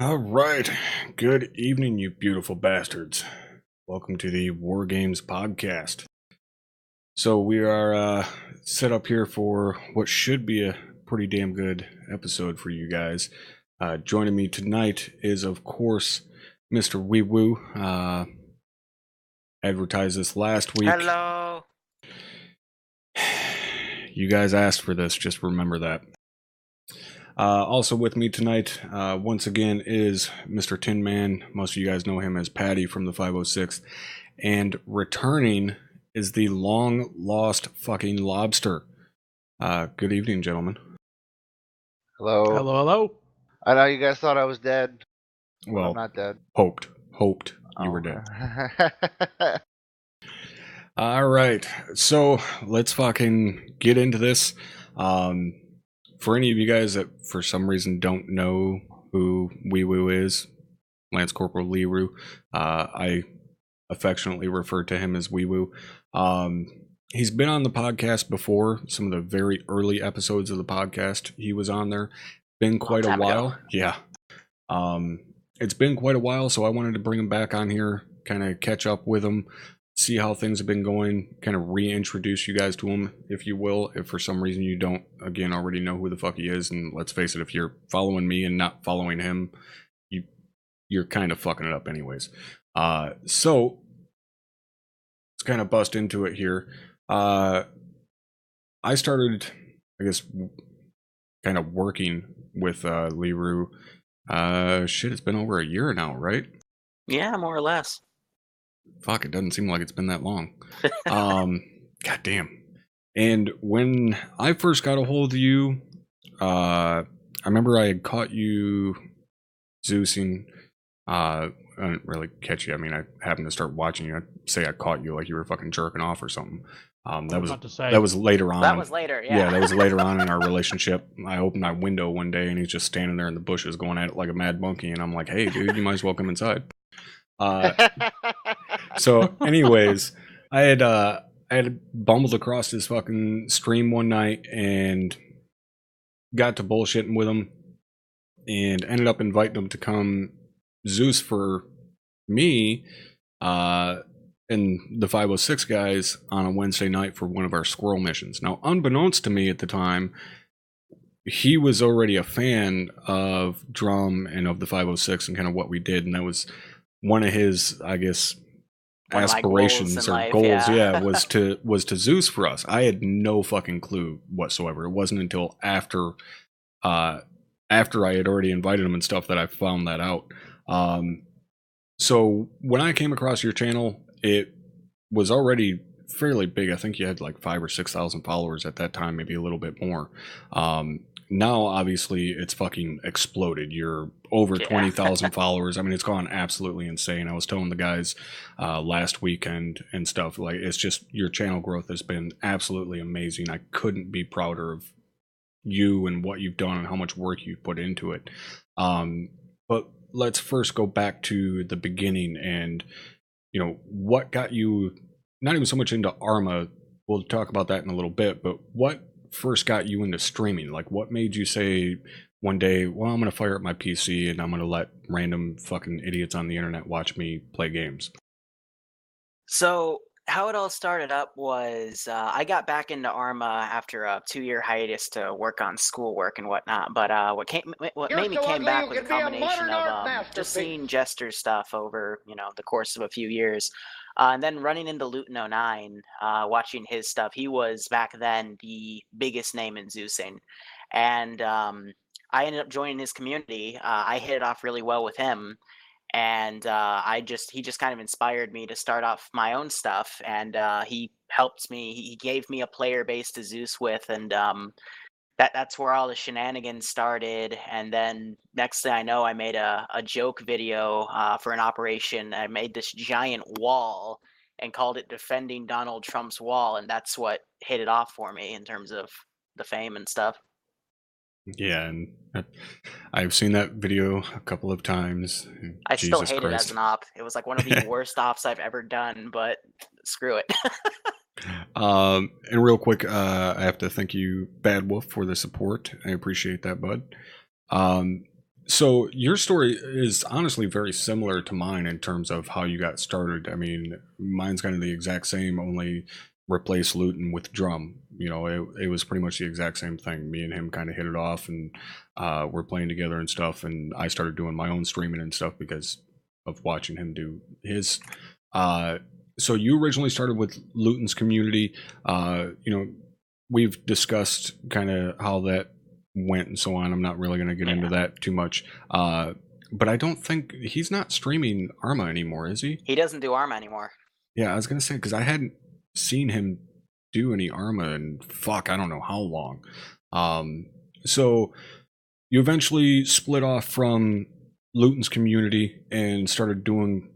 All right. Good evening, you beautiful bastards. Welcome to the Wargames podcast. So we are set up here for what should be a pretty damn good episode for you guys. Joining me tonight is, of course, Mr. Wee Woo. Advertised this last week. Hello. You guys asked for this, just remember that. Also with me tonight, once again, is Mr. Tin Man. Most of you guys know him as Patty from the 506. And returning is the long-lost fucking lobster. Good evening, gentlemen. Hello. Hello. I know you guys thought I was dead. Well, I'm not dead. Hoped you were dead. All right, so let's fucking get into this. For any of you guys that for some reason don't know who Wee Woo is, Lance Corporal Leroux, I affectionately refer to him as Wee Woo. He's been on the podcast before, some of the very early episodes of the podcast he was on there. Been quite a while. Yeah. It's been quite a while, so I wanted to bring him back on here, kind of catch up with him, see how things have been going, kind of reintroduce you guys to him, if you will, if for some reason you don't, again, already know who the fuck he is. And let's face it, if you're following me and not following him, you're kind of fucking it up anyways. So let's kind of bust into it here. I started, I guess, kind of working with Leroux. It's been over a year now, right? Yeah, more or less. Fuck, it doesn't seem like it's been that long. God damn. And when I first got a hold of you, I remember I had caught you Zeusing. I didn't really catch you. I mean, I happened to start watching you. I'd say I caught you like you were fucking jerking off or something. That was later on. That was later, yeah. Yeah, that was later on in our relationship. I opened my window one day and he's just standing there in the bushes going at it like a mad monkey. And I'm like, hey, dude, you might as well come inside. So anyways, I had bumbled across this fucking stream one night and got to bullshitting with him and ended up inviting him to come Zeus for me and the 506 guys on a Wednesday night for one of our squirrel missions. Now, unbeknownst to me at the time, he was already a fan of drum and of the 506 and kind of what we did, and that was one of his, I guess, aspirations or goals, was to Zeus for us. I had no fucking clue whatsoever. It wasn't until after I had already invited him and stuff that I found that out. So when I came across your channel, it was already fairly big. I think you had like 5,000 or 6,000 followers at that time, maybe a little bit more. Now, obviously, it's fucking exploded. You're over 20,000 followers. I mean, it's gone absolutely insane. I was telling the guys last weekend and stuff, like, it's just, your channel growth has been absolutely amazing. I couldn't be prouder of you and what you've done and how much work you've put into it. But let's first go back to the beginning and, you know, what got you, not even so much into ArmA, we'll talk about that in a little bit, but what first got you into streaming? Like, what made you say one day, well, I'm going to fire up my PC and I'm going to let random fucking idiots on the internet watch me play games? So how it all started up was I got back into ArmA after a 2-year hiatus to work on schoolwork and whatnot. But what made me came back was a combination of just seeing Jester's stuff over, the course of a few years. And then running into Luton 09, watching his stuff. He was back then the biggest name in Zeusing. And I ended up joining his community. I hit it off really well with him. And he just kind of inspired me to start off my own stuff. And he helped me. He gave me a player base to Zeus with. And that's where all the shenanigans started. And then next thing I know, I made a joke video for an operation. I made this giant wall and called it Defending Donald Trump's Wall. And that's what hit it off for me in terms of the fame and stuff. Yeah, and I've seen that video a couple of times. I still hate it as an op. It was like one of the worst ops I've ever done, but screw it. And real quick, I have to thank you, Bad Wolf, for the support. I appreciate that, bud. So your story is honestly very similar to mine in terms of how you got started. I mean, mine's kind of the exact same, only replace looting with drum. You know, it was pretty much the exact same thing. Me and him kind of hit it off, and we're playing together and stuff. And I started doing my own streaming and stuff because of watching him do his. So you originally started with Luton's community. You know, we've discussed kind of how that went and so on. I'm not really going to get into that too much. But I don't think he's not streaming ArmA anymore, is he? He doesn't do ArmA anymore. Yeah, I was going to say, because I hadn't seen him do any ArmA in fuck, I don't know how long. So you eventually split off from Luton's community and started doing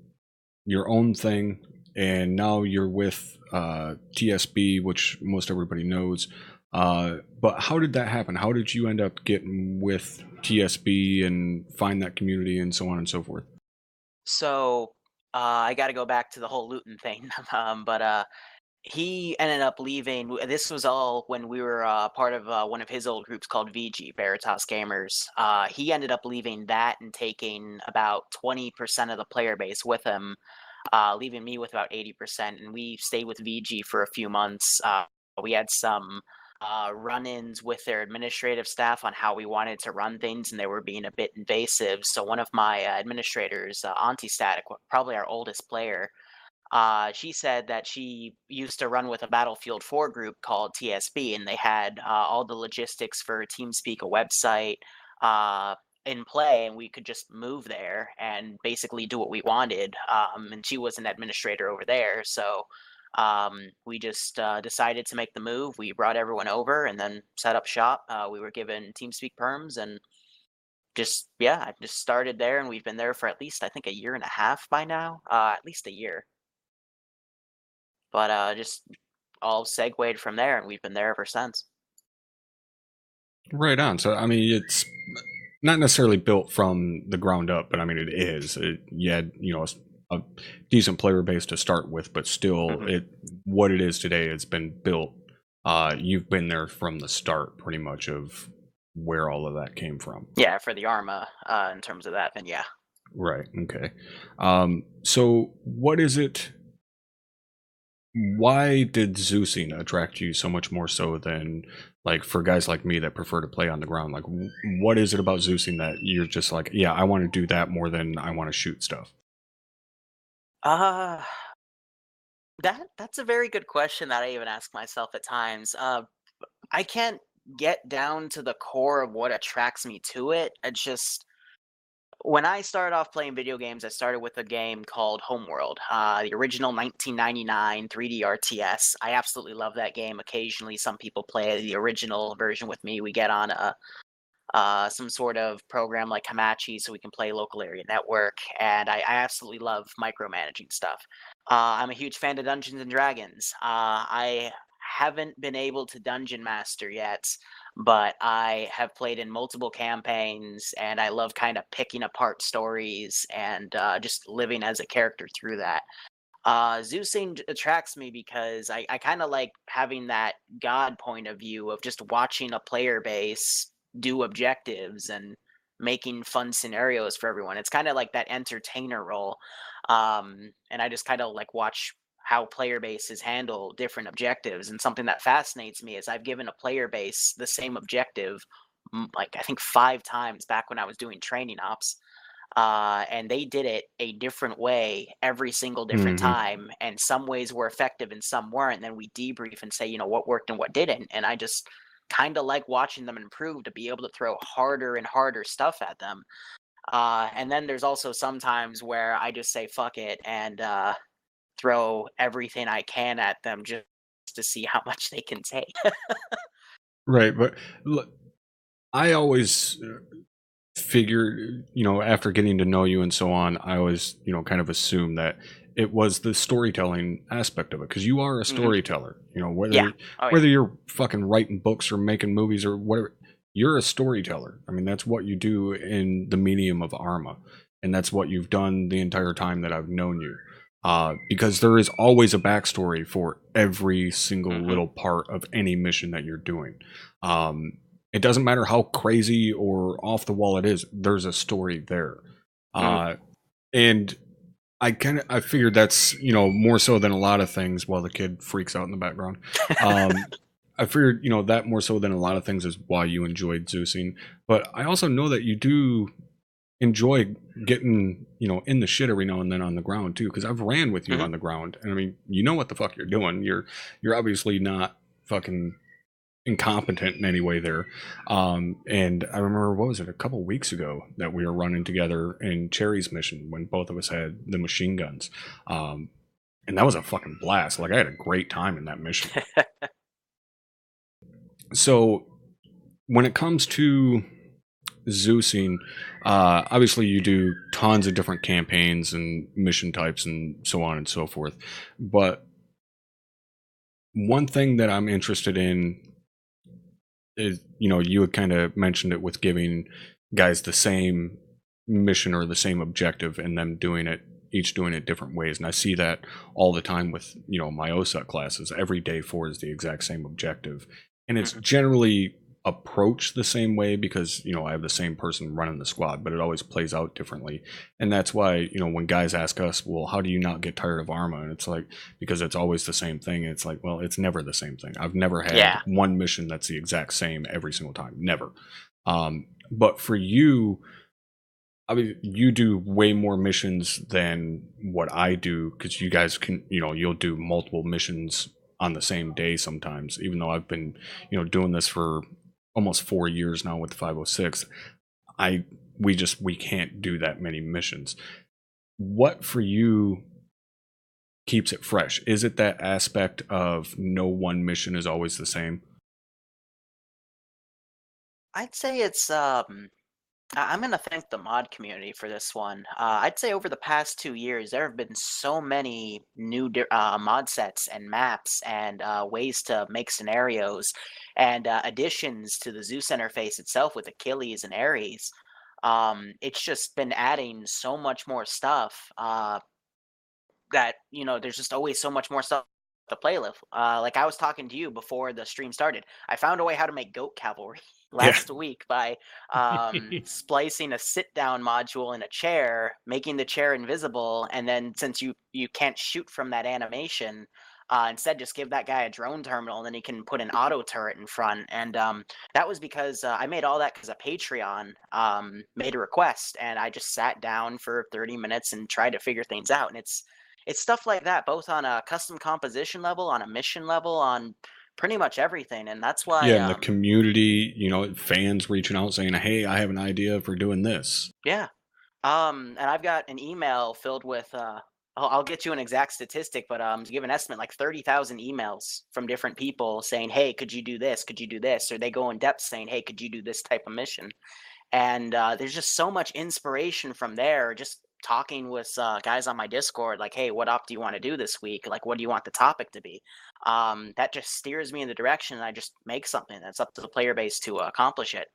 your own thing, and now you're with TSB, which most everybody knows. But how did that happen? How did you end up getting with TSB and find that community and so on and so forth? So I got to go back to the whole Luton thing, but he ended up leaving. This was all when we were part of one of his old groups called VG, Veritas Gamers. He ended up leaving that and taking about 20% of the player base with him, leaving me with about 80%. And we stayed with VG for a few months. We had some run-ins with their administrative staff on how we wanted to run things, and they were being a bit invasive. So one of my administrators, Auntie Static, probably our oldest player, she said that she used to run with a Battlefield 4 group called TSB, and they had all the logistics for TeamSpeak, a website, in play, and we could just move there and basically do what we wanted. And she was an administrator over there, so we just decided to make the move. We brought everyone over and then set up shop. We were given TeamSpeak perms and just I just started there, and we've been there for at least I think a year and a half by now, at least a year. But just all segued from there, and we've been there ever since. Right on. So I mean, it's not necessarily built from the ground up, but I mean, it is. You had, you know, a decent player base to start with, but still, what it is today, it's been built. You've been there from the start, pretty much, of where all of that came from. Yeah, for the ArmA, in terms of that, then yeah. Right. Okay. So what is it? Why did Zeusing attract you so much more so than, like, for guys like me that prefer to play on the ground? Like, what is it about Zeusing that you're just like, yeah, I want to do that more than I want to shoot stuff? That's a very good question that I even ask myself at times. I can't get down to the core of what attracts me to it. It's just, when I started off playing video games, I started with a game called Homeworld, the original 1999 3D RTS. I absolutely love that game. Occasionally, some people play the original version with me. We get on some sort of program like Hamachi so we can play local area network, and I absolutely love micromanaging stuff. I'm a huge fan of Dungeons and Dragons. I haven't been able to dungeon master yet, but I have played in multiple campaigns, and I love kind of picking apart stories and just living as a character through that. Zeusing attracts me because I kind of like having that god point of view of just watching a player base do objectives and making fun scenarios for everyone. It's kind of like that entertainer role. And I just kind of like watch how player bases handle different objectives. And something that fascinates me is I've given a player base the same objective, like I think 5 times back when I was doing training ops. And they did it a different way every single different time. And some ways were effective and some weren't. And then we debrief and say, you know, what worked and what didn't. And I just kind of like watching them improve to be able to throw harder and harder stuff at them. And then there's also some times where I just say, fuck it, and throw everything I can at them just to see how much they can take. Right. But look, I always figured, you know, after getting to know you and so on, I always, you know, kind of assume that it was the storytelling aspect of it, because you are a storyteller. You know, whether you're fucking writing books or making movies or whatever, you're a storyteller. I mean, that's what you do in the medium of ArmA, and that's what you've done the entire time that I've known you. Because there is always a backstory for every single little part of any mission that you're doing. And it doesn't matter how crazy or off the wall it is, there's a story there. And I figured that's, you know, more so than a lot of things, while the kid freaks out in the background. I figured, you know, that more so than a lot of things is why you enjoyed Zeusing. But I also know that you do enjoy getting, you know, in the shit every now and then on the ground too, because I've ran with you on the ground, and I mean, you know what the fuck you're doing. You're obviously not fucking incompetent in any way there. And I remember, what was it, a couple weeks ago that we were running together in Cherry's mission when both of us had the machine guns. And that was a fucking blast. Like, I had a great time in that mission. So when it comes to Zeusing, obviously you do tons of different campaigns and mission types and so on and so forth. But one thing that I'm interested in is, you know, you had kind of mentioned it with giving guys the same mission or the same objective and them doing it, each doing it different ways. And I see that all the time with, you know, my OSUT classes. Every day 4 is the exact same objective. And it's generally approached the same way because, you know, I have the same person running the squad, but it always plays out differently. And that's why, you know, when guys ask us, well, how do you not get tired of ArmA? And it's like, because it's always the same thing. And it's like, well, it's never the same thing. I've never had one mission that's the exact same every single time. Never. But for you, I mean, you do way more missions than what I do, because you guys can, you know, you'll do multiple missions on the same day sometimes, even though I've been, you know, doing this for almost 4 years now with the 506. We can't do that many missions. What for you keeps it fresh? Is it that aspect of no one mission is always the same? I'd say it's I'm going to thank the mod community for this one. I'd say over the past 2 years, there have been so many new mod sets and maps and ways to make scenarios and additions to the Zeus interface itself with Achilles and Ares. It's just been adding so much more stuff that, you know, there's just always so much more stuff to play with. Like I was talking to you before the stream started, I found a way how to make goat cavalry last week by splicing a sit down module in a chair, making the chair invisible, and then since you can't shoot from that animation, instead just give that guy a drone terminal and then he can put an auto turret in front. And that was because I made all that because a Patreon made a request, and I just sat down for 30 minutes and tried to figure things out. And it's stuff like that, both on a custom composition level, on a mission level, on pretty much everything. And that's why and the community, you know, fans reaching out saying, hey, I have an idea for doing this. And I've got an email filled with I'll get you an exact statistic, but to give an estimate, like 30,000 emails from different people saying, hey, could you do this, could you do this? Or they go in depth saying, hey, could you do this type of mission? And there's just so much inspiration from there, just talking with guys on my Discord, like, hey, what op do you want to do this week? Like, what do you want the topic to be? That just steers me in the direction, and I just make something that's up to the player base to accomplish it.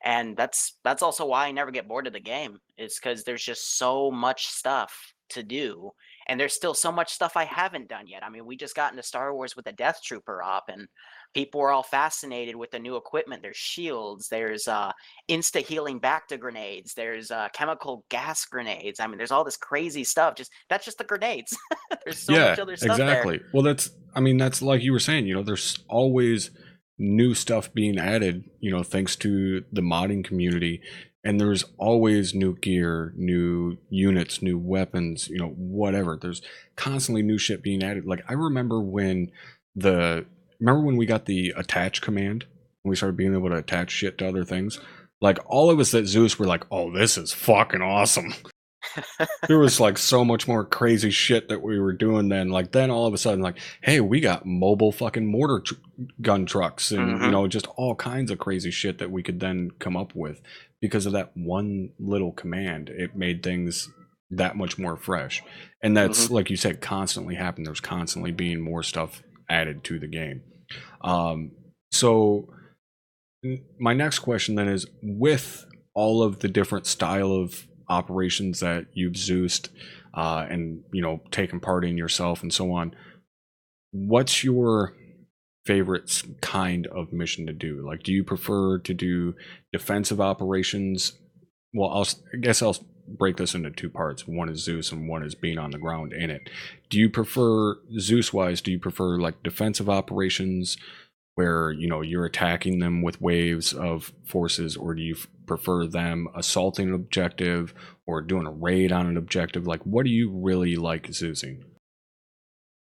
And that's also why I never get bored of the game, is because there's just so much stuff to do, and there's still so much stuff I haven't done yet. I mean, we just got into Star Wars with the Death Trooper op, and people were all fascinated with the new equipment. There's shields, there's insta healing back to grenades, there's chemical gas grenades. I mean, there's all this crazy stuff. That's just the grenades. There's so much other stuff exactly there. Well, that's like you were saying, you know, there's always new stuff being added, you know, thanks to the modding community. And there's always new gear, new units, new weapons, you know, whatever. There's constantly new shit being added. Like, I remember when we got the attach command, when we started being able to attach shit to other things. Like, all of us at Zeus were like, oh, this is fucking awesome. There was like so much more crazy shit that we were doing then. Like, then all of a sudden, like, hey, we got mobile fucking mortar gun trucks and, you know, just all kinds of crazy shit that we could then come up with. Because of that one little command, it made things that much more fresh. And that's, like you said, constantly happening. There's constantly being more stuff added to the game. So my next question then is, with all of the different style of operations that you've Zeused and, you know, taken part in yourself and so on, what's your favorite kind of mission to do? Like, do you prefer to do defensive operations? Well, I guess I'll break this into two parts. One is Zeus and one is being on the ground in it. Do you prefer, Zeus-wise, do you prefer like defensive operations where, you know, you're attacking them with waves of forces, or do you prefer them assaulting an objective or doing a raid on an objective? Like, what do you really like Zeusing?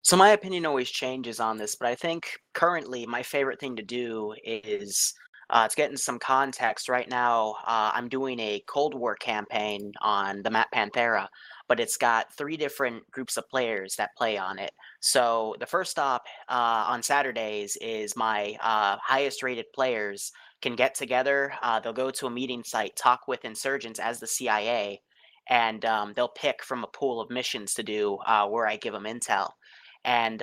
So my opinion always changes on this, but I think currently my favorite thing to do is to get into some context. Right now, I'm doing a Cold War campaign on the map Panthera, but it's got 3 different groups of players that play on it. So the first stop on Saturdays is my highest rated players can get together. They'll go to a meeting site, talk with insurgents as the CIA, and they'll pick from a pool of missions to do where I give them intel. And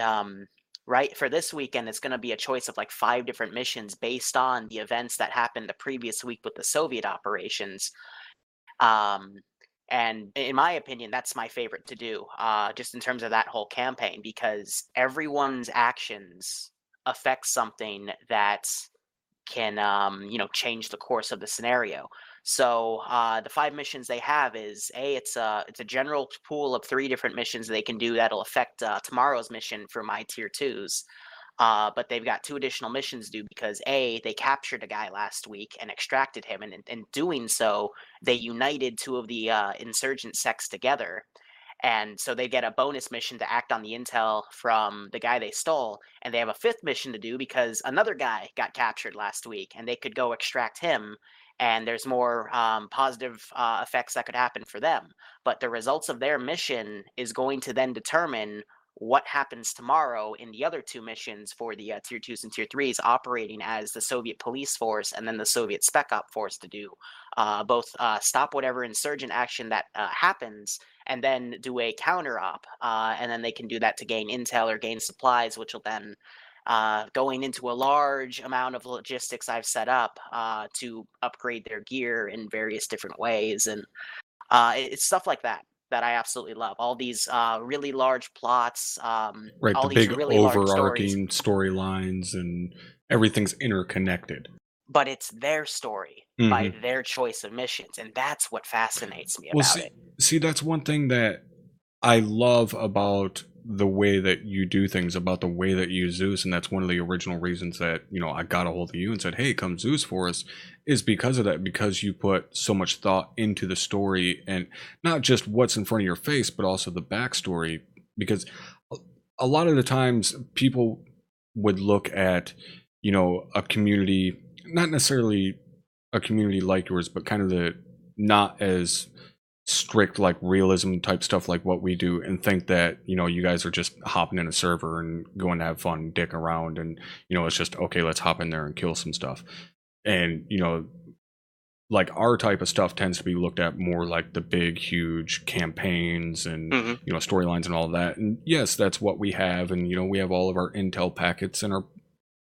right for this weekend, it's going to be a choice of like 5 different missions based on the events that happened the previous week with the Soviet operations. And in my opinion, that's my favorite to do, just in terms of that whole campaign, because everyone's actions affect something that can change the course of the scenario. So the 5 missions they have is it's a general pool of 3 different missions they can do that'll affect tomorrow's mission for my tier 2s. But they've got 2 additional missions to do because they captured a guy last week and extracted him, and in doing so, they united 2 of the insurgent sects together. And so they get a bonus mission to act on the intel from the guy they stole, and they have a 5th mission to do because another guy got captured last week, and they could go extract him, and there's more positive effects that could happen for them. But the results of their mission is going to then determine what happens tomorrow in the other 2 missions for the tier 2s and tier 3s operating as the Soviet police force and then the Soviet spec op force to do both stop whatever insurgent action that happens and then do a counter op, and then they can do that to gain intel or gain supplies, which will then going into a large amount of logistics I've set up to upgrade their gear in various different ways. And it's stuff like that I absolutely love. All these really large plots, Right, all the these big really large stories. overarching storylines and everything's interconnected. But it's their story by their choice of missions, and that's what fascinates me about it. See, that's one thing that I love about the way that you do things, about the way that you use Zeus, and that's one of the original reasons that, you know, I got a hold of you and said, hey, come Zeus for us, is because of that, because you put so much thought into the story, and not just what's in front of your face, but also the backstory, because a lot of the times people would look at, you know, a community, not necessarily a community like yours, but kind of the not as strict like realism type stuff like what we do, and think that, you know, you guys are just hopping in a server and going to have fun dicking around, and, you know, it's just okay, let's hop in there and kill some stuff. And, you know, like our type of stuff tends to be looked at more like the big huge campaigns and you know, storylines and all of that. And yes, that's what we have, and, you know, we have all of our intel packets and our,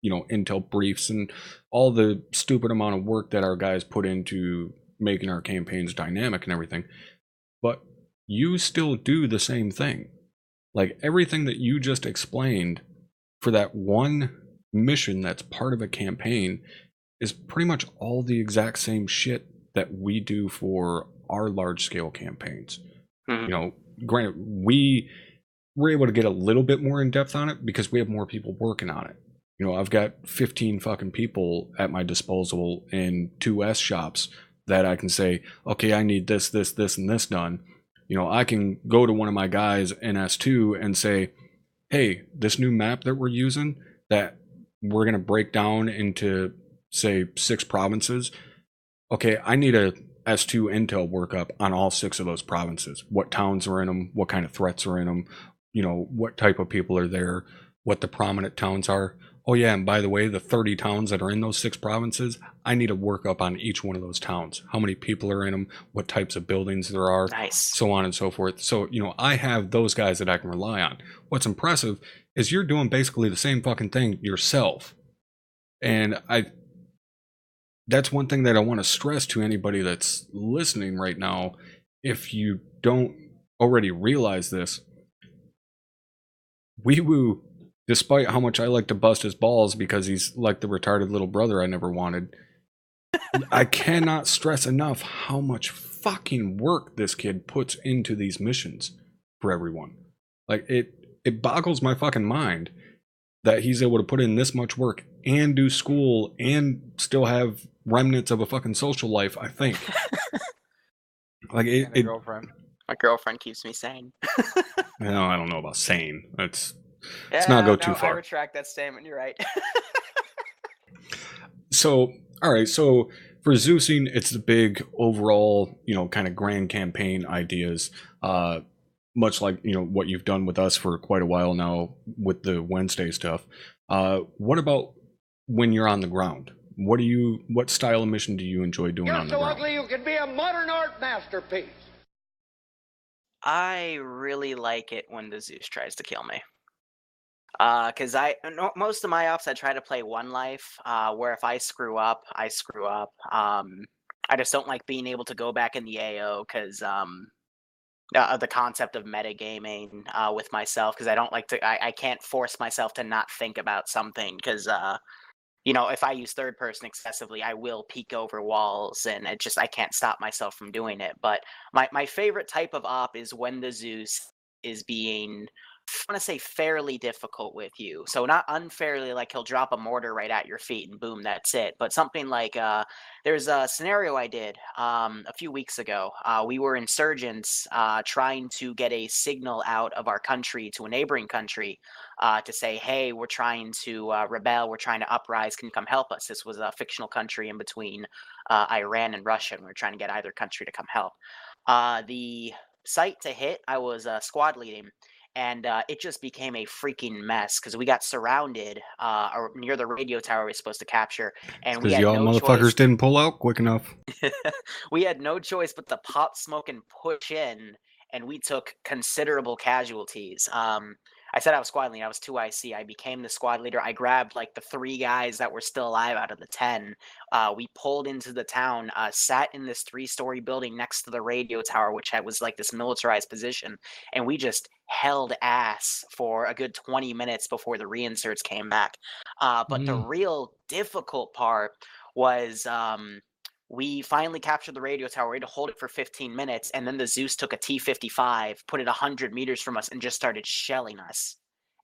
you know, intel briefs and all the stupid amount of work that our guys put into making our campaigns dynamic and everything. But you still do the same thing. Like everything that you just explained for that one mission that's part of a campaign is pretty much all the exact same shit that we do for our large scale campaigns. You know, granted, we're able to get a little bit more in depth on it because we have more people working on it. You know, I've got 15 fucking people at my disposal in 2S shops that I can say, okay, I need this, this, this, and this done. You know, I can go to one of my guys in S2 and say, hey, this new map that we're using that we're going to break down into, say, 6 provinces. Okay, I need a S2 intel workup on all 6 of those provinces. What towns are in them, what kind of threats are in them, you know, what type of people are there, what the prominent towns are. Oh yeah, and by the way, the 30 towns that are in those 6 provinces, I need a workup on each one of those towns. How many people are in them, what types of buildings there are, so on and so forth. So, you know, I have those guys that I can rely on. What's impressive is you're doing basically the same fucking thing yourself. And that's one thing that I want to stress to anybody that's listening right now. If you don't already realize this, WeWoo despite how much I like to bust his balls because he's like the retarded little brother I never wanted, I cannot stress enough how much fucking work this kid puts into these missions for everyone. Like, it boggles my fucking mind that he's able to put in this much work and do school and still have remnants of a fucking social life, I think. Like, Girlfriend. My girlfriend keeps me sane. No, I don't know about sane. Let's not go too far. I retract that statement. You're right. So, all right. So for Zeusing, it's the big overall, kind of grand campaign ideas. Much like, what you've done with us for quite a while now with the Wednesday stuff. What about when you're on the ground? What style of mission do you enjoy doing on the ground? You're so ugly you could be a modern art masterpiece. I really like it when the Zeus tries to kill me. Because most of my ops I try to play one life, where if I screw up, I screw up. I just don't like being able to go back in the AO because the concept of metagaming with myself, because I don't like to. I can't force myself to not think about something because if I use third person excessively, I will peek over walls, and I can't stop myself from doing it. But my favorite type of op is when the Zeus is being, I want to say, fairly difficult with you. So not unfairly, like he'll drop a mortar right at your feet and boom, that's it. But something like there's a scenario I did a few weeks ago. We were insurgents trying to get a signal out of our country to a neighboring country to say, hey, we're trying to rebel, we're trying to uprise, can you come help us? This was a fictional country in between Iran and Russia, and we were trying to get either country to come help. The site to hit, I was squad leading, and it just became a freaking mess because we got surrounded near the radio tower we were supposed to capture, and we had y'all no motherfuckers choice. Didn't pull out quick enough. We had no choice but to pop smoke and push in, and we took considerable casualties. I said I was squad leader. I was 2IC. I became the squad leader. I grabbed like the 3 guys that were still alive out of the 10. We pulled into the town, sat in this 3-story building next to the radio tower, which was like this militarized position. And we just held ass for a good 20 minutes before the reinserts came back. But the real difficult part was we finally captured the radio tower. We had to hold it for 15 minutes, and then the Zeus took a T-55, put it 100 meters from us, and just started shelling us.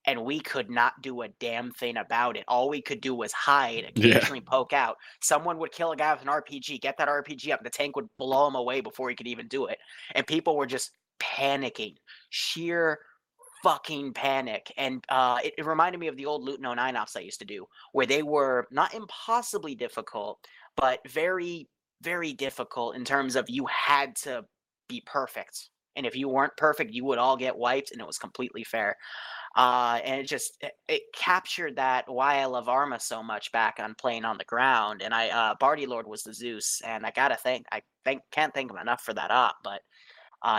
And we could not do a damn thing about it. All we could do was hide, occasionally poke out. Someone would kill a guy with an RPG, get that RPG up, the tank would blow him away before he could even do it. And people were just panicking. Sheer fucking panic. And it reminded me of the old Loot 09 ops I used to do, where they were not impossibly difficult, but very, very difficult in terms of you had to be perfect. And if you weren't perfect, you would all get wiped, and it was completely fair. And it captured that why I love ArmA so much back on playing on the ground. And Barty Lord was the Zeus, and I can't thank him enough for that op, but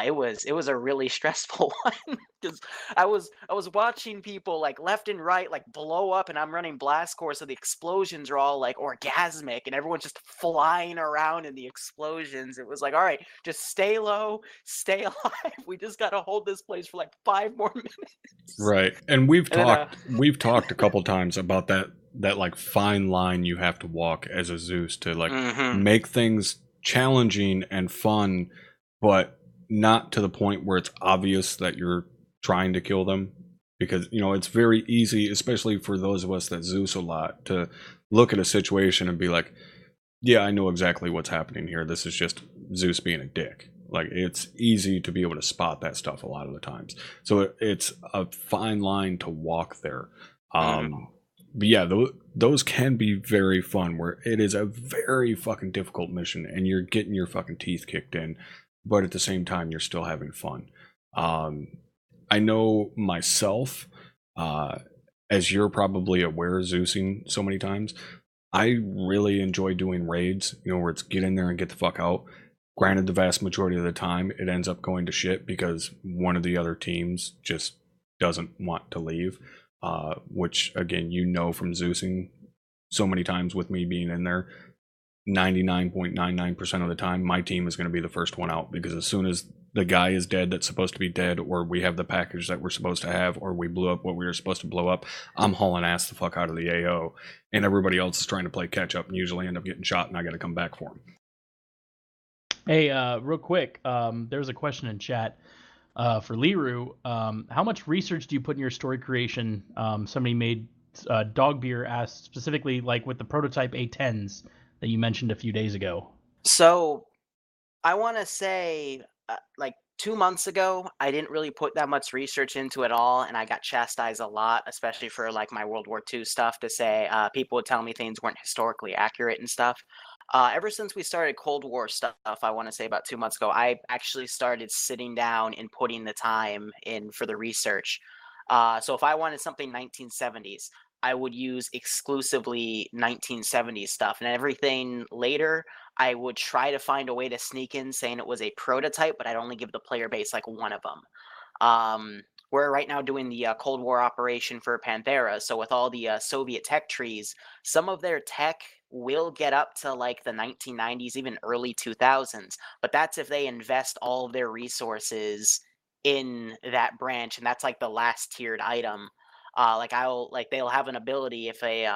it was a really stressful one because I was watching people like left and right like blow up, and I'm running blast core, so the explosions are all like orgasmic, and everyone's just flying around in the explosions. It was like, all right, just stay low, stay alive. We just got to hold this place for like 5 more minutes. Right, and we've talked a couple times about that like fine line you have to walk as a Zeus to like make things challenging and fun, but not to the point where it's obvious that you're trying to kill them, because it's very easy, especially for those of us that Zeus a lot, to look at a situation and be like, yeah, I know exactly what's happening here, this is just Zeus being a dick. Like, it's easy to be able to spot that stuff a lot of the times, so it's a fine line to walk there. But yeah, those can be very fun, where it is a very fucking difficult mission and you're getting your fucking teeth kicked in, but at the same time, you're still having fun. I know myself, as you're probably aware, Zeusing so many times, I really enjoy doing raids, where it's get in there and get the fuck out. Granted, the vast majority of the time, it ends up going to shit because one of the other teams just doesn't want to leave, which, again, from Zeusing so many times with me being in there, 99.99% of the time, my team is going to be the first one out, because as soon as the guy is dead that's supposed to be dead, or we have the package that we're supposed to have, or we blew up what we were supposed to blow up, I'm hauling ass the fuck out of the AO, and everybody else is trying to play catch up and usually end up getting shot, and I got to come back for them. Hey, real quick, there was a question in chat for Liru. How much research do you put in your story creation? Somebody made Dog Beer asked specifically, like with the prototype A10s that you mentioned a few days ago. So I want to say like 2 months ago, I didn't really put that much research into it all, and I got chastised a lot, especially for like my World War II stuff, to say people would tell me things weren't historically accurate and stuff. Ever since we started Cold War stuff, I want to say about 2 months ago, I actually started sitting down and putting the time in for the research. So if I wanted something 1970s, I would use exclusively 1970s stuff, and everything later, I would try to find a way to sneak in saying it was a prototype, but I'd only give the player base like one of them. We're right now doing the Cold War operation for Panthera, so with all the Soviet tech trees, some of their tech will get up to like the 1990s, even early 2000s, but that's if they invest all of their resources in that branch, and that's like the last tiered item. They'll have an ability if they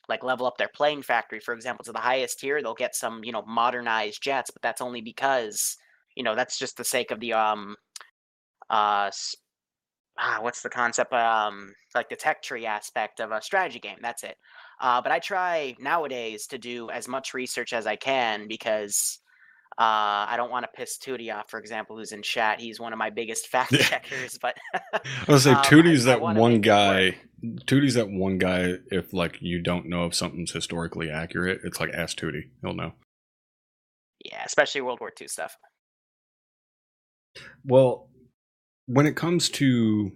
like level up their plane factory, for example, to the highest tier, they'll get some, modernized jets, but that's only because, that's just the sake of the what's the concept? Like the tech tree aspect of a strategy game. That's it. But I try nowadays to do as much research as I can because I don't want to piss Tootie off, for example, who's in chat. He's one of my biggest fact checkers. But I was say Tootie's I that one guy. Tootie's that one guy. If like you don't know if something's historically accurate, it's like ask Tootie. He'll know. Yeah, especially World War II stuff. Well, when it comes to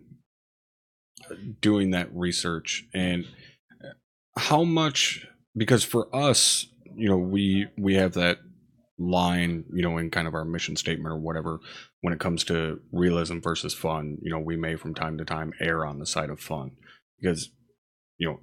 doing that research and how much, because for us, we have that line, in kind of our mission statement or whatever, when it comes to realism versus fun, we may from time to time err on the side of fun because,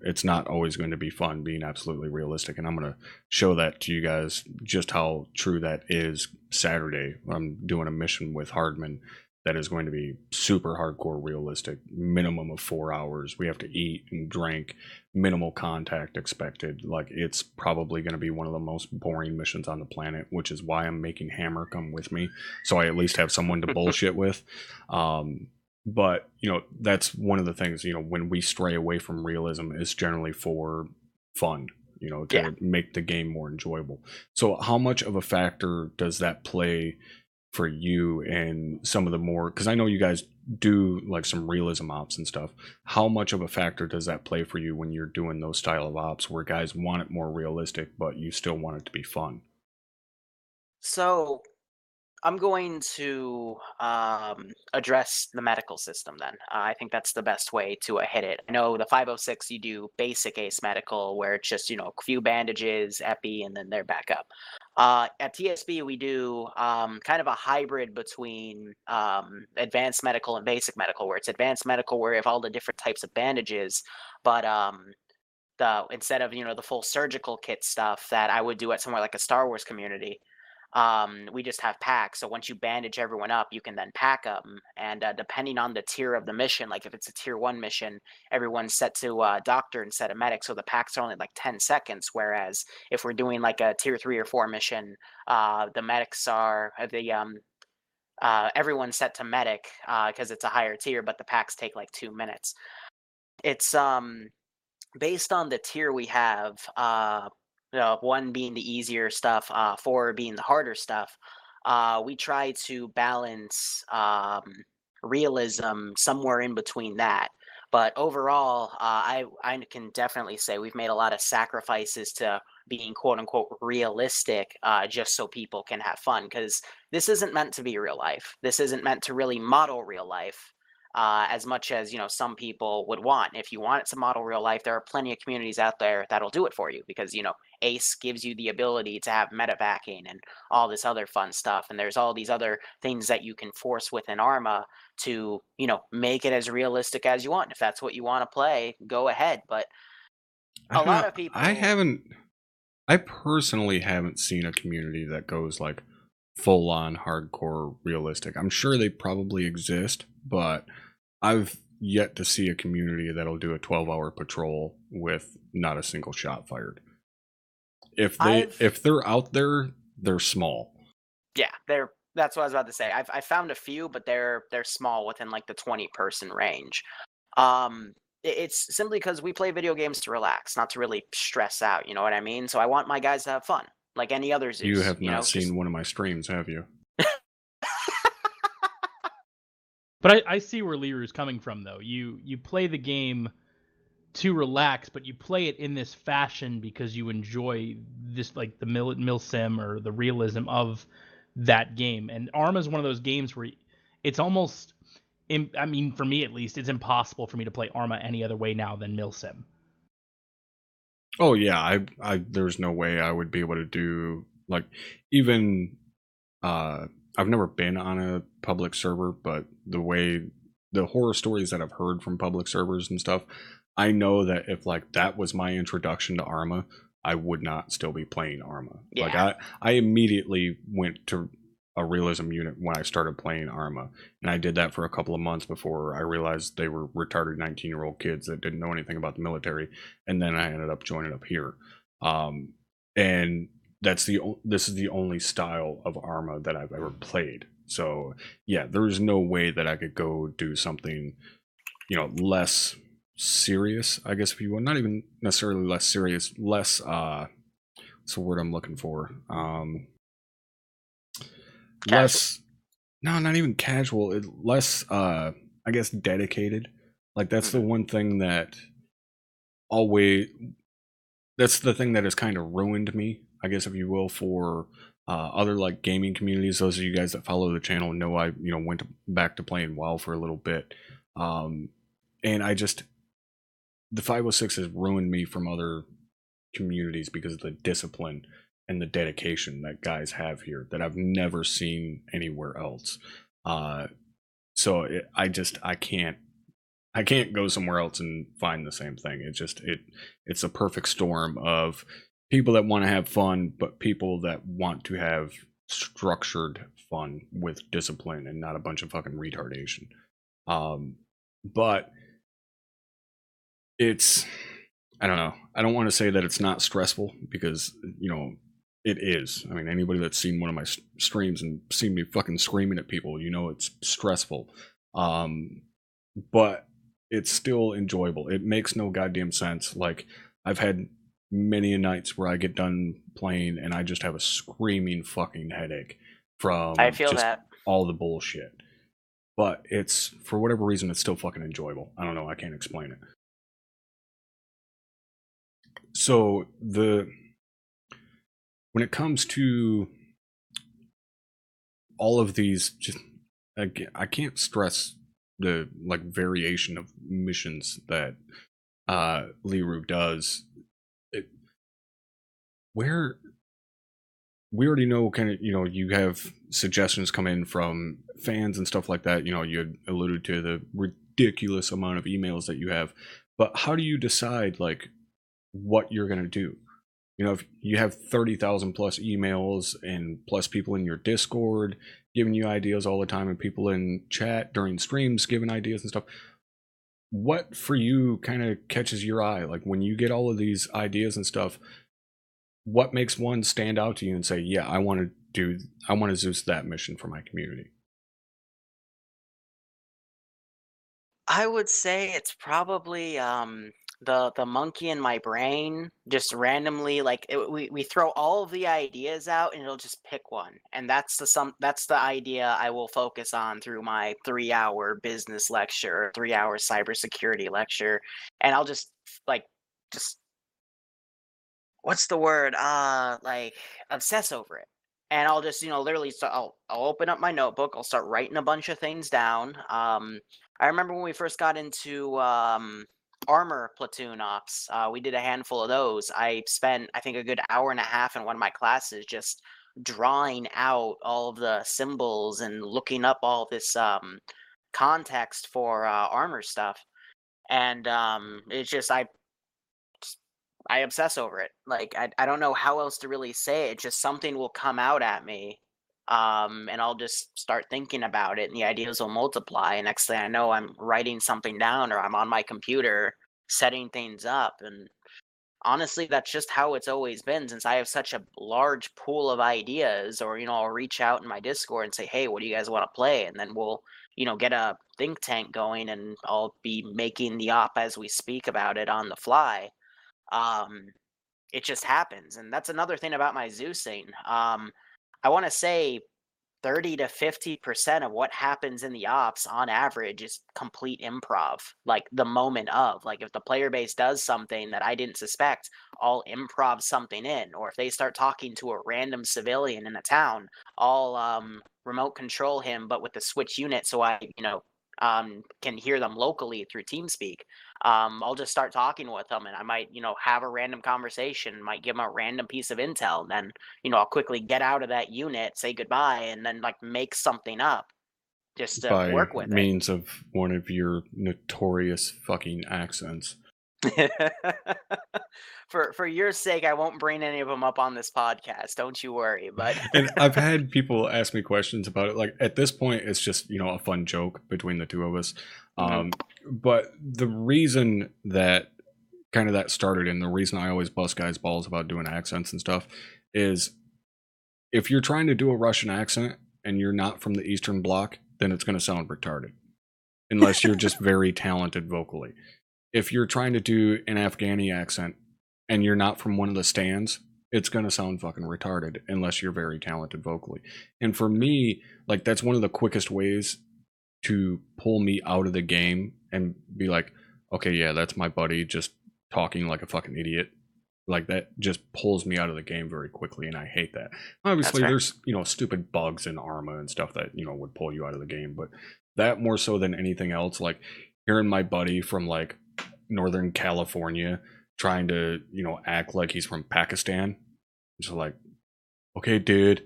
it's not always going to be fun being absolutely realistic. And I'm going to show that to you guys just how true that is Saturday. I'm doing a mission with Hardman that is going to be super hardcore realistic, minimum of 4 hours. We have to eat and drink, minimal contact expected. Like, it's probably going to be one of the most boring missions on the planet, which is why I'm making Hammer come with me, so I at least have someone to bullshit with. But, that's one of the things, when we stray away from realism, is generally for fun, to make the game more enjoyable. So how much of a factor does that play for you and some of the more, because I know you guys do like some realism ops and stuff, how much of a factor does that play for you when you're doing those style of ops where guys want it more realistic but you still want it to be fun? So I'm going to address the medical system then. I think that's the best way to hit it. I know the 506, you do basic ace medical where it's just, a few bandages, epi, and then they're back up. At TSB, we do kind of a hybrid between advanced medical and basic medical, where it's advanced medical where you have all the different types of bandages, but instead of, the full surgical kit stuff that I would do at somewhere like a Star Wars community, we just have packs. So once you bandage everyone up, you can then pack them. And depending on the tier of the mission, like if it's a tier 1 mission, everyone's set to doctor instead of medic. So the packs are only like 10 seconds. Whereas if we're doing like a tier 3 or 4 mission, the medics are everyone's set to medic because it's a higher tier, but the packs take like 2 minutes. It's based on the tier we have. 1 being the easier stuff, 4 being the harder stuff. We try to balance realism somewhere in between that. But overall, I can definitely say we've made a lot of sacrifices to being quote unquote realistic just so people can have fun. Because this isn't meant to be real life. This isn't meant to really model real life. As much as some people would want. If you want it to model real life, there are plenty of communities out there that'll do it for you because Ace gives you the ability to have metavacing and all this other fun stuff, and there's all these other things that you can force within ArmA to make it as realistic as you want. If that's what you want to play, go ahead. But a lot of people, I personally haven't seen a community that goes like full-on hardcore realistic. I'm sure they probably exist, but I've yet to see a community that'll do a 12-hour patrol with not a single shot fired. If they're out there, they're small. Yeah, that's what I was about to say. I found a few, but they're small within like the 20-person range. It's simply because we play video games to relax, not to really stress out. You know what I mean? So I want my guys to have fun, like any other Zeus. You have not seen one of my streams, have you? But I see where Liru's coming from, though. You play the game to relax, but you play it in this fashion because you enjoy this, like the mil sim or the realism of that game. And ArmA is one of those games where it's almost, I mean, for me at least, it's impossible for me to play ArmA any other way now than milsim. Oh yeah, I there's no way I would be able to do, like, even I've never been on a public server, but the horror stories that I've heard from public servers and stuff, I know that if like that was my introduction to ArmA, I would not still be playing ArmA. Yeah. Like I immediately went to a realism unit when I started playing ArmA, and I did that for a couple of months before I realized they were retarded 19-year-old kids that didn't know anything about the military, and then I ended up joining up here. And this is the only style of ArmA that I've ever played. So yeah, there's no way that I could go do something, less serious, I guess, if you will. Not even necessarily less serious, less what's the word I'm looking for? Less, no, not even casual. Less, I guess, dedicated. Like that's the one thing that that's the thing that has kind of ruined me, I guess, if you will, for other like gaming communities. Those of you guys that follow the channel know I went back to playing WoW for a little bit, and the 506 has ruined me from other communities because of the discipline and the dedication that guys have here that I've never seen anywhere else. So I can't go somewhere else and find the same thing. It's a perfect storm of people that want to have fun, but people that want to have structured fun with discipline and not a bunch of fucking retardation. But I don't know. I don't want to say that it's not stressful because, it is. I mean, anybody that's seen one of my streams and seen me fucking screaming at people, it's stressful. But it's still enjoyable. It makes no goddamn sense. Like, I've had many nights where I get done playing and I just have a screaming fucking headache from all the bullshit. But it's, for whatever reason, it's still fucking enjoyable. I don't know. I can't explain it. So when it comes to all of these, just again, I can't stress the like variation of missions that Liru does. Where we already know, kind of, you have suggestions come in from fans and stuff like that. You had alluded to the ridiculous amount of emails that you have, but how do you decide like what you're going to do? If you have 30,000 plus emails and plus people in your Discord giving you ideas all the time and people in chat during streams giving ideas and stuff, what for you kind of catches your eye? Like when you get all of these ideas and stuff, what makes one stand out to you and say, yeah, I want to Zeus that mission for my community? I would say it's probably the monkey in my brain just randomly, like we throw all of the ideas out and it'll just pick one, and that's the idea I will focus on through my 3-hour business lecture, 3-hour cybersecurity lecture, and I'll just what's the word? Like obsess over it. And I'll just, literally, I'll open up my notebook. I'll start writing a bunch of things down. I remember when we first got into armor platoon ops, we did a handful of those. I spent, I think, a good hour and a half in one of my classes just drawing out all of the symbols and looking up all this context for armor stuff. And it's just, I obsess over it. Like, I don't know how else to really say it. Just something will come out at me and I'll just start thinking about it, and the ideas will multiply. And next thing I know, I'm writing something down, or I'm on my computer setting things up. And honestly, that's just how it's always been, since I have such a large pool of ideas. Or, I'll reach out in my Discord and say, hey, what do you guys want to play? And then we'll, get a think tank going, and I'll be making the op as we speak about it on the fly. It just happens. And that's another thing about my Zeusing. I want to say 30 to 50% of what happens in the ops on average is complete improv. Like the moment of, like, if the player base does something that I didn't suspect, I'll improv something in. Or if they start talking to a random civilian in a town, I'll remote control him, but with the switch unit, so I can hear them locally through TeamSpeak. I'll just start talking with them, and I might have a random conversation, might give them a random piece of intel, and then I'll quickly get out of that unit, say goodbye, and then make something up just to work with means of one of your notorious fucking accents. For your sake, I won't bring any of them up on this podcast. Don't you worry. But and I've had people ask me questions about it. Like, at this point, it's just a fun joke between the two of us. But the reason that that started, and the reason I always bust guys' balls about doing accents and stuff, is if you're trying to do a Russian accent and you're not from the Eastern Bloc, then it's going to sound retarded, unless you're just very talented vocally. If you're trying to do an Afghani accent and you're not from one of the stands, it's going to sound fucking retarded unless you're very talented vocally. And for me, that's one of the quickest ways to pull me out of the game and be like, okay, yeah, that's my buddy just talking like a fucking idiot. Like, that just pulls me out of the game very quickly, and I hate that. Obviously, there's, stupid bugs in ArmA and stuff that, would pull you out of the game, but that more so than anything else, hearing my buddy from, Northern California trying to, act like he's from Pakistan. Just okay, dude,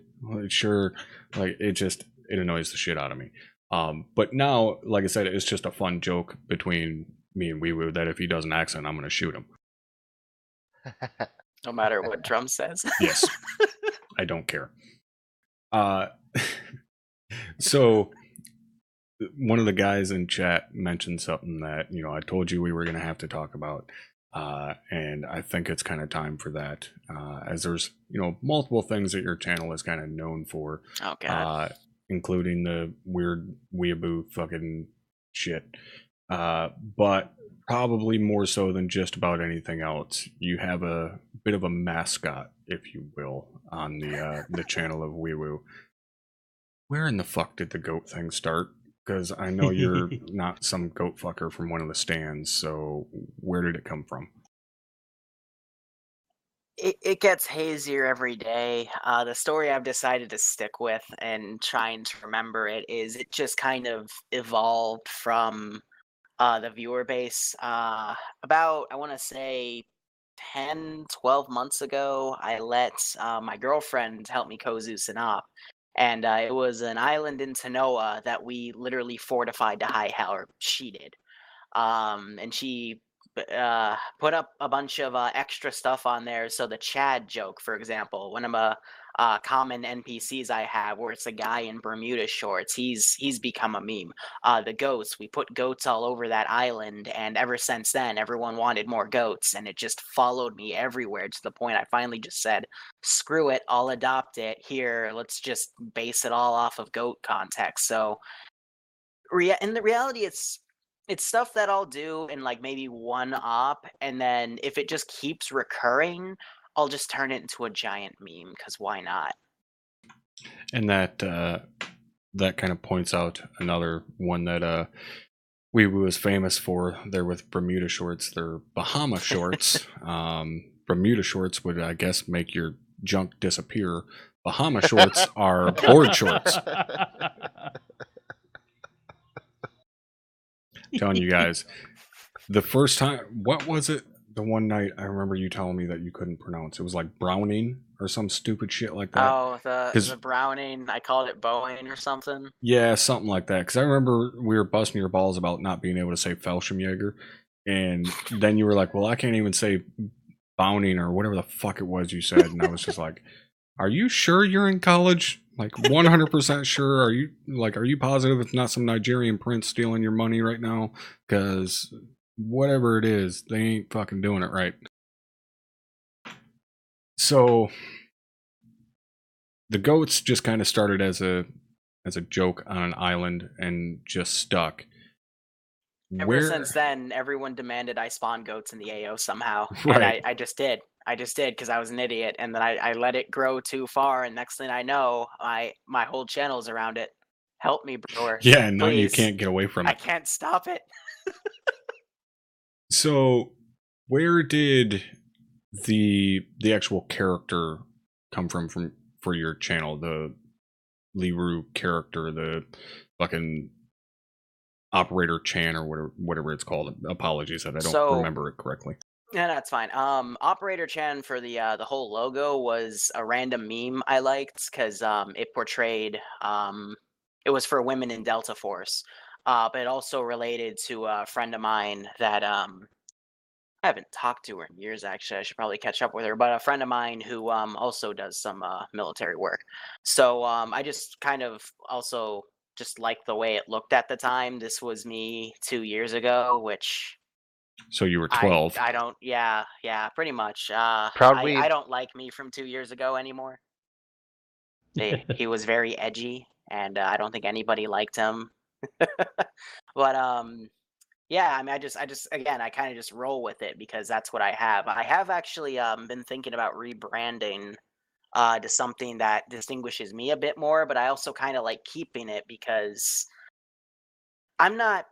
sure. It annoys the shit out of me. But now, like I said, it's just a fun joke between me and Weewoo that if he does an accent, I'm going to shoot him. No matter what Drum says. Yes. I don't care. So one of the guys in chat mentioned something that, I told you we were going to have to talk about. And I think it's kind of time for that. As there's, multiple things that your channel is kind of known for. Oh, God. Including the weird weeaboo fucking shit. But probably more so than just about anything else, you have a bit of a mascot, if you will, on the channel of Weewoo. Where in the fuck did the goat thing start? Because I know you're not some goat fucker from one of the stands, so where did it come from? It gets hazier every day. The story I've decided to stick with and trying to remember it is it just kind of evolved from the viewer base. About, I want to say, 10, 12 months ago, I let my girlfriend help me co-Zeus an op. And it was an island in Tanoa that we literally fortified to high hell, or she did. And she put up a bunch of extra stuff on there. So the Chad joke, for example, one of the common NPCs I have, where it's a guy in Bermuda shorts, he's become a meme. The goats, we put goats all over that island, and ever since then, everyone wanted more goats, and it just followed me everywhere to the point I finally just said, screw it, I'll adopt it. Here, let's just base it all off of goat context. So in the reality, it's stuff that I'll do in maybe one op, and then if it just keeps recurring, I'll just turn it into a giant meme, because why not? And that kind of points out another one that Weewoo is famous for there with Bermuda shorts. They're Bahama shorts. Bermuda shorts would, I guess, make your junk disappear. Bahama shorts are board shorts. Telling you guys, the first time, what was it? The one night I remember you telling me that you couldn't pronounce. It was Browning or some stupid shit like that. Oh, the Browning. I called it Boeing or something. Yeah, something like that. Because I remember we were busting your balls about not being able to say Fallschirmjäger. And then you were like, well, I can't even say Bowning or whatever the fuck it was you said. And I was just like, are you sure you're in college? Like 100% sure? Are you positive it's not some Nigerian prince stealing your money right now? Because whatever it is, they ain't fucking doing it right. So the goats just kind of started as a joke on an island and just stuck. Ever since then, everyone demanded I spawn goats in the AO somehow, Right. and I just did. I just did because I was an idiot, and then I let it grow too far, and next thing I know, my whole channel's around it. Help me, brewer. Yeah, and now you Please. can't get away from it. I can't stop it. So, where did the actual character come from for your channel? The Liru character, the fucking Operator Chan or whatever it's called. Apologies that I don't remember it correctly. Yeah, that's fine. Operator Chan for the whole logo was a random meme I liked because it portrayed it was for women in Delta Force, but it also related to a friend of mine that I haven't talked to her in years. Actually, I should probably catch up with her. But a friend of mine who also does some military work. So I just kind of also just liked the way it looked at the time. This was me 2 years ago, which. So you were 12. I don't. Yeah, pretty much. Proud weeb. I don't like me from 2 years ago anymore. He was very edgy, and I don't think anybody liked him. But yeah, I mean, I just again, I kind of just roll with it because that's what I have. I have actually been thinking about rebranding to something that distinguishes me a bit more, but I also kind of like keeping it because I'm not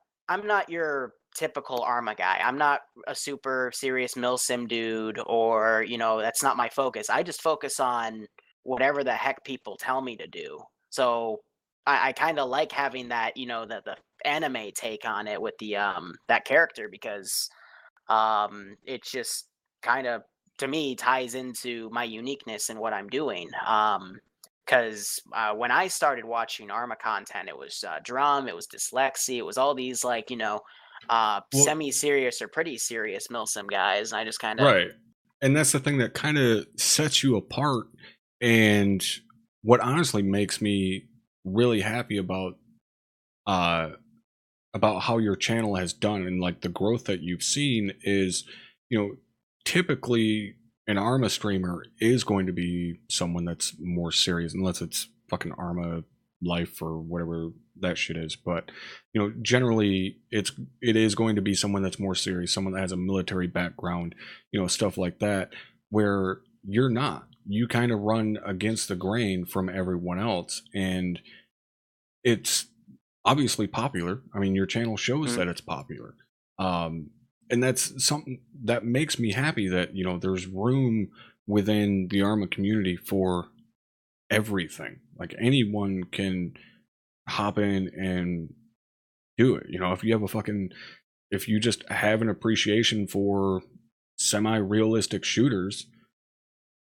your typical ArmA guy. I'm not a super serious milsim dude, or that's not my focus. I just focus on whatever the heck people tell me to do. So I kind of like having that, the anime take on it with the that character because it just kind of to me ties into my uniqueness in what I'm doing. Because when I started watching ArmA content, it was drum, it was dyslexia, it was all these like semi-serious or pretty serious milsim guys. And I just kind of right, and that's the thing that kind of sets you apart, and what honestly makes me really happy about how your channel has done and like the growth that you've seen is, typically an ArmA streamer is going to be someone that's more serious, unless it's fucking ArmA Life or whatever that shit is. But generally it is going to be someone that's more serious, someone that has a military background, stuff like that, where you're not. You kind of run against the grain from everyone else, and it's obviously popular. I mean, your channel shows that it's popular. And that's something that makes me happy that, there's room within the ArmA community for everything. Like anyone can hop in and do it. If you just have an appreciation for semi-realistic shooters,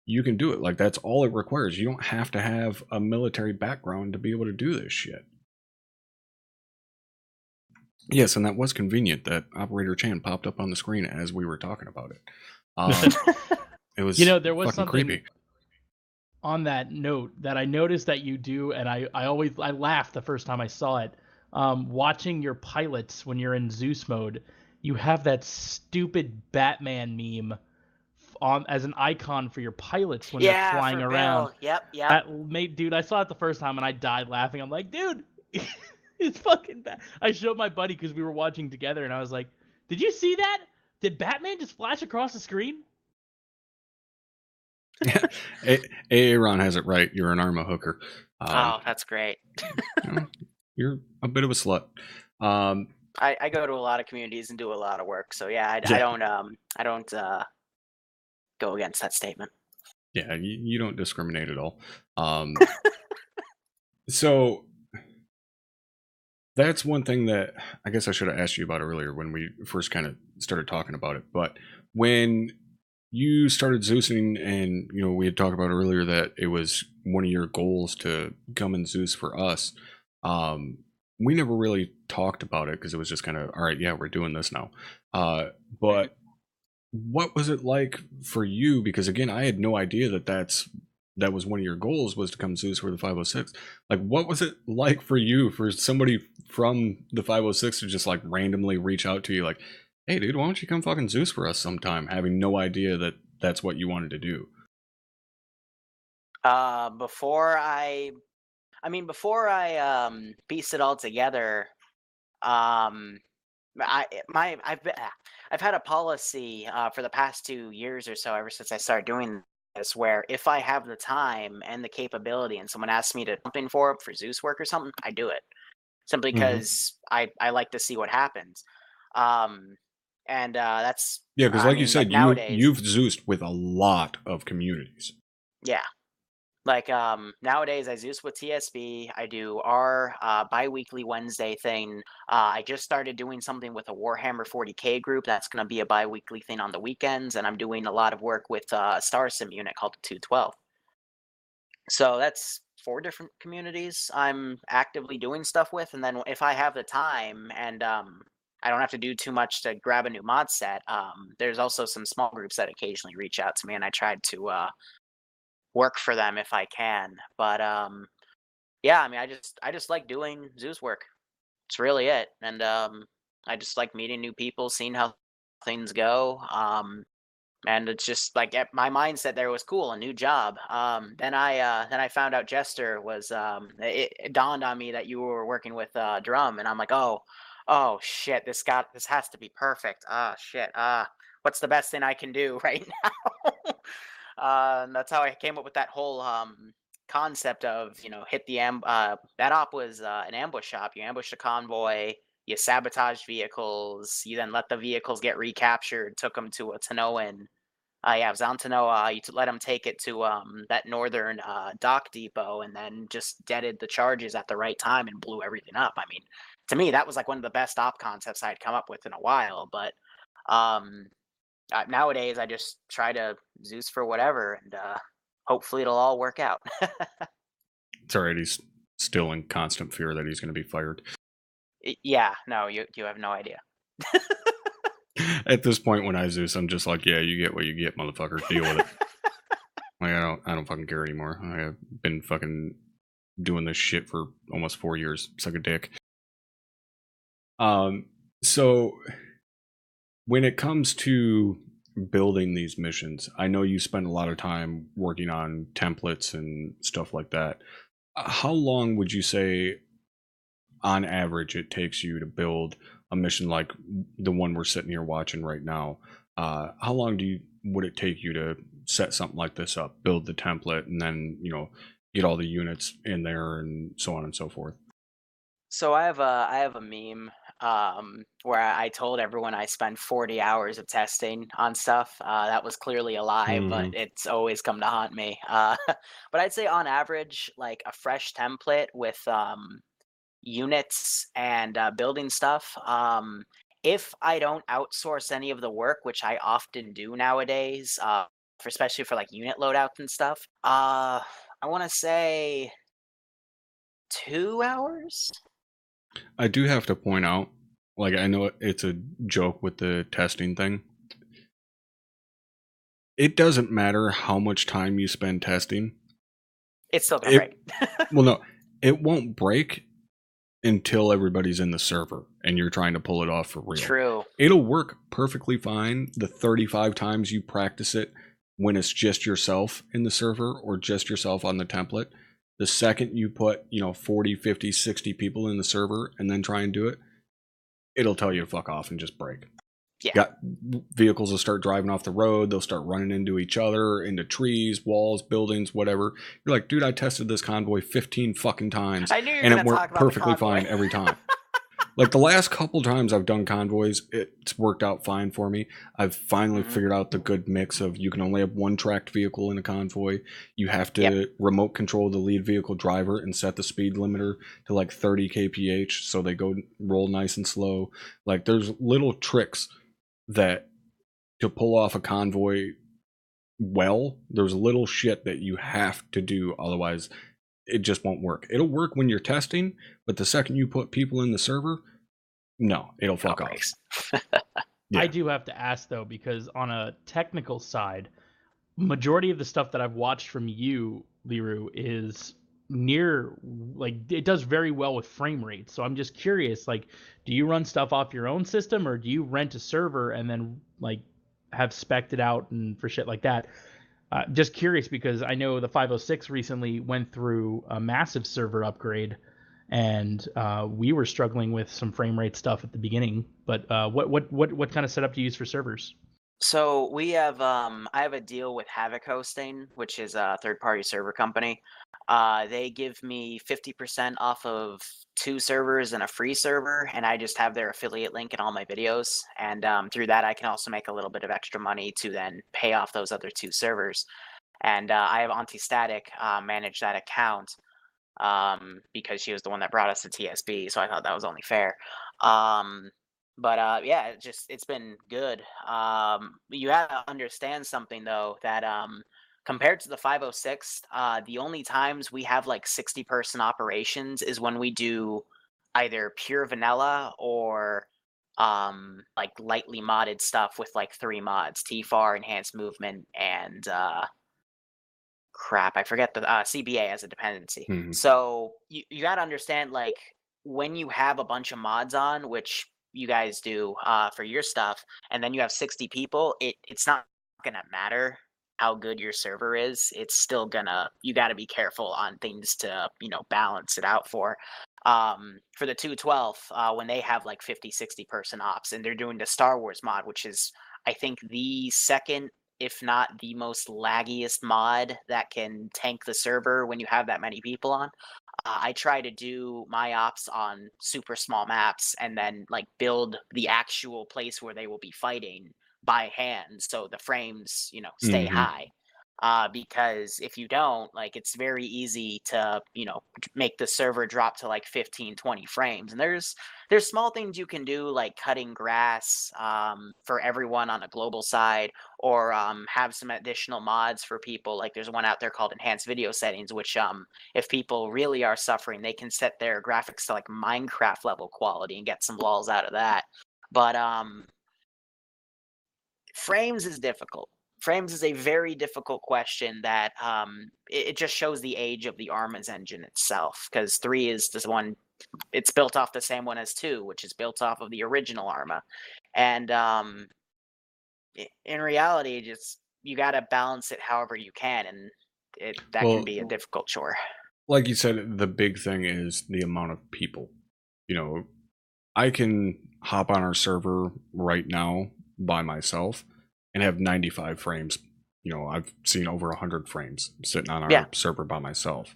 you can do it. Like that's all it requires. You don't have to have a military background to be able to do this shit. Yes, and that was convenient that Operator Chan popped up on the screen as we were talking about it. It was there was fucking something creepy. On that note that I noticed that you do, and I laughed the first time I saw it. Watching your pilots when you're in Zeus mode, you have that stupid Batman meme on as an icon for your pilots when they're flying around. Bill. Yep. Dude, I saw it the first time and I died laughing. I'm like, dude, it's fucking bad. I showed my buddy because we were watching together, and I was like, "Did you see that? Did Batman just flash across the screen?" Aaron has it right. You're an ArmA hooker. Oh, that's great. You're a bit of a slut. I go to a lot of communities and do a lot of work, so yeah, I don't go against that statement. Yeah, you don't discriminate at all. So that's one thing that I guess I should have asked you about earlier when we first kind of started talking about it. But when you started Zeusing, and we had talked about earlier that it was one of your goals to come and Zeus for us. We never really talked about it because it was just kind of, all right, yeah, we're doing this now. But what was it like for you? Because again, I had no idea that that's that was one of your goals, was to come Zeus for the 506. Like, what was it like for you, for somebody from the 506 to just like randomly reach out to you like, hey dude, why don't you come fucking Zeus for us sometime, having no idea that that's what you wanted to do? Before I pieced it all together, I've had a policy for the past 2 years or so, ever since I started doing this, where if I have the time and the capability and someone asks me to jump in for Zeus work or something, I do it. Simply because I like to see what happens. And that's, Yeah, because like you said, like nowadays, you've Zeused with a lot of communities. Yeah. Like nowadays I Zeus with TSB. I do our bi-weekly Wednesday thing. I just started doing something with a Warhammer 40K group. That's going to be a bi-weekly thing on the weekends, and I'm doing a lot of work with a Star Sim unit called the 212. So that's 4 different communities I'm actively doing stuff with, and then if I have the time and I don't have to do too much to grab a new mod set, there's also some small groups that occasionally reach out to me, and I tried to work for them if I can. But yeah, I mean, I just like doing Zeus work. It's really it. And I just like meeting new people, seeing how things go. And it's just like my mindset there was cool, a new job. Then I found out Jester was it dawned on me that you were working with Drum, and I'm like, oh shit, this has to be perfect. Shit. What's the best thing I can do right now? And that's how I came up with that whole concept of, hit the that op was an ambush op. You ambushed a convoy, you sabotaged vehicles, you then let the vehicles get recaptured, took them to a Tanoan. Yeah, it was on Tanoa. You let them take it to that northern dock depot, and then just deaded the charges at the right time and blew everything up. I mean, to me, that was like one of the best op concepts I'd come up with in a while. But nowadays, I just try to Zeus for whatever, and hopefully it'll all work out. It's alright, he's still in constant fear that he's going to be fired. Yeah, no, you have no idea. At this point, when I Zeus, I'm just like, yeah, you get what you get, motherfucker. Deal with it. Like, I don't fucking care anymore. I have been fucking doing this shit for almost 4 years. Suck a dick. So when it comes to building these missions, I know you spend a lot of time working on templates and stuff like that. How long would you say, on average, it takes you to build a mission like the one we're sitting here watching right now? How long would it take you to set something like this up, build the template, and then get all the units in there and so on and so forth? So I have a meme where I told everyone I spend 40 hours of testing on stuff. That was clearly a lie, but it's always come to haunt me. But I'd say on average, like a fresh template with units and building stuff. If I don't outsource any of the work, which I often do nowadays, especially for like unit loadouts and stuff, I want to say 2 hours. I do have to point out, like, I know it's a joke with the testing thing. It doesn't matter how much time you spend testing. It's still gonna break. Well, no, it won't break until everybody's in the server and you're trying to pull it off for real. True. It'll work perfectly fine the 35 times you practice it when it's just yourself in the server or just yourself on the template. The second you put, 40, 50, 60 people in the server and then try and do it, it'll tell you to fuck off and just break. Yeah. Vehicles will start driving off the road. They'll start running into each other, into trees, walls, buildings, whatever. You're like, dude, I tested this convoy 15 fucking times. I knew you were and gonna it talk worked about perfectly the convoy. fine every time. Like the last couple times I've done convoys, it's worked out fine for me. I've finally figured out the good mix of, you can only have one tracked vehicle in a convoy. You have to remote control the lead vehicle driver and set the speed limiter to like 30 kph so they roll nice and slow. Like there's little tricks that to pull off a convoy well, there's little shit that you have to do, otherwise it just won't work. It'll work when you're testing, but the second you put people in the server, no, it'll fuck off. I do have to ask though, because on a technical side, majority of the stuff that I've watched from you, Liru, is near, like, it does very well with frame rates. So I'm just curious, like, do you run stuff off your own system, or do you rent a server and then like have spec'd it out and for shit like that? Just curious because I know the 506 recently went through a massive server upgrade, and we were struggling with some frame rate stuff at the beginning. But what kind of setup do you use for servers? So we have I have a deal with Havoc Hosting, which is a third-party server company. They give me 50% off of 2 servers and a free server, and I just have their affiliate link in all my videos. And through that, I can also make a little bit of extra money to then pay off those other 2 servers. And I have Auntie Static manage that account because she was the one that brought us to TSB, so I thought that was only fair. But yeah, it's been good. You have to understand something though, that compared to the 506, the only times we have like 60-person operations is when we do either pure vanilla or like lightly modded stuff with like 3 mods: TFAR, enhanced movement, and crap, I forget the CBA as a dependency. Mhm. So you got to understand, like, when you have a bunch of mods on, which you guys do for your stuff, and then you have 60 people, it's not gonna matter how good your server is. It's still gonna, you got to be careful on things to, you know, balance it out for the 212 when they have like 50-60 person ops and they're doing the Star Wars mod, which is, I think, the second, if not the most laggiest mod that can tank the server when you have that many people on. I try to do my ops on super small maps and then like build the actual place where they will be fighting by hand, so the frames, you know, stay Mhm. high. Because if you don't, like, it's very easy to, you know, make the server drop to like 15-20 frames. And there's small things you can do, like cutting grass for everyone on a global side, or have some additional mods for people. Like there's one out there called enhanced video settings, which if people really are suffering, they can set their graphics to like Minecraft level quality and get some lulls out of that. But frames is difficult. Frames is a very difficult question that it just shows the age of the ArmA's engine itself, because 3 is this one, it's built off the same one as 2, which is built off of the original ArmA. And in reality, just, you got to balance it however you can, and that can be a difficult chore. Like you said, the big thing is the amount of people. You know, I can hop on our server right now by myself and have 95 frames. You know, I've seen over 100 frames sitting on our server by myself.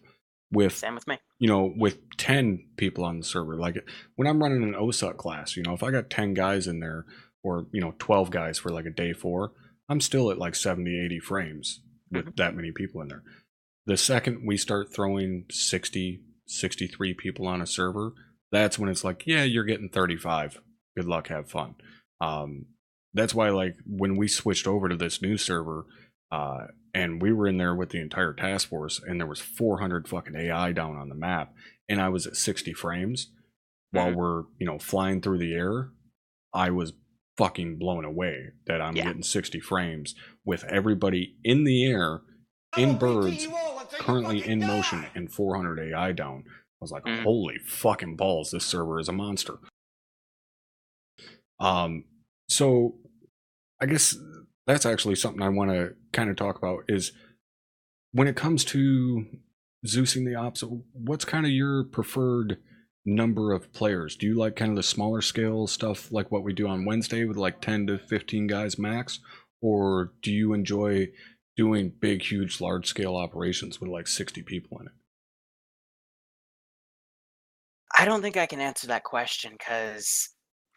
Same with me. You know, with 10 people on the server. Like when I'm running an OSUT class, you know, if I got 10 guys in there, or, you know, 12 guys for like a day 4, I'm still at like 70, 80 frames with that many people in there. The second we start throwing 60, 63 people on a server, that's when it's like, yeah, you're getting 35. Good luck, have fun. That's why, like, when we switched over to this new server, and we were in there with the entire task force, and there was 400 fucking AI down on the map, and I was at 60 frames while we're, you know, flying through the air, I was fucking blown away that I'm getting 60 frames with everybody in the air, in birds, currently in motion, and 400 AI down. I was like, holy fucking balls, this server is a monster. So I guess that's actually something I want to kind of talk about, is when it comes to Zeusing the ops, what's kind of your preferred number of players? Do you like kind of the smaller scale stuff like what we do on Wednesday with like 10 to 15 guys max? Or do you enjoy doing big, huge, large scale operations with like 60 people in it? I don't think I can answer that question, because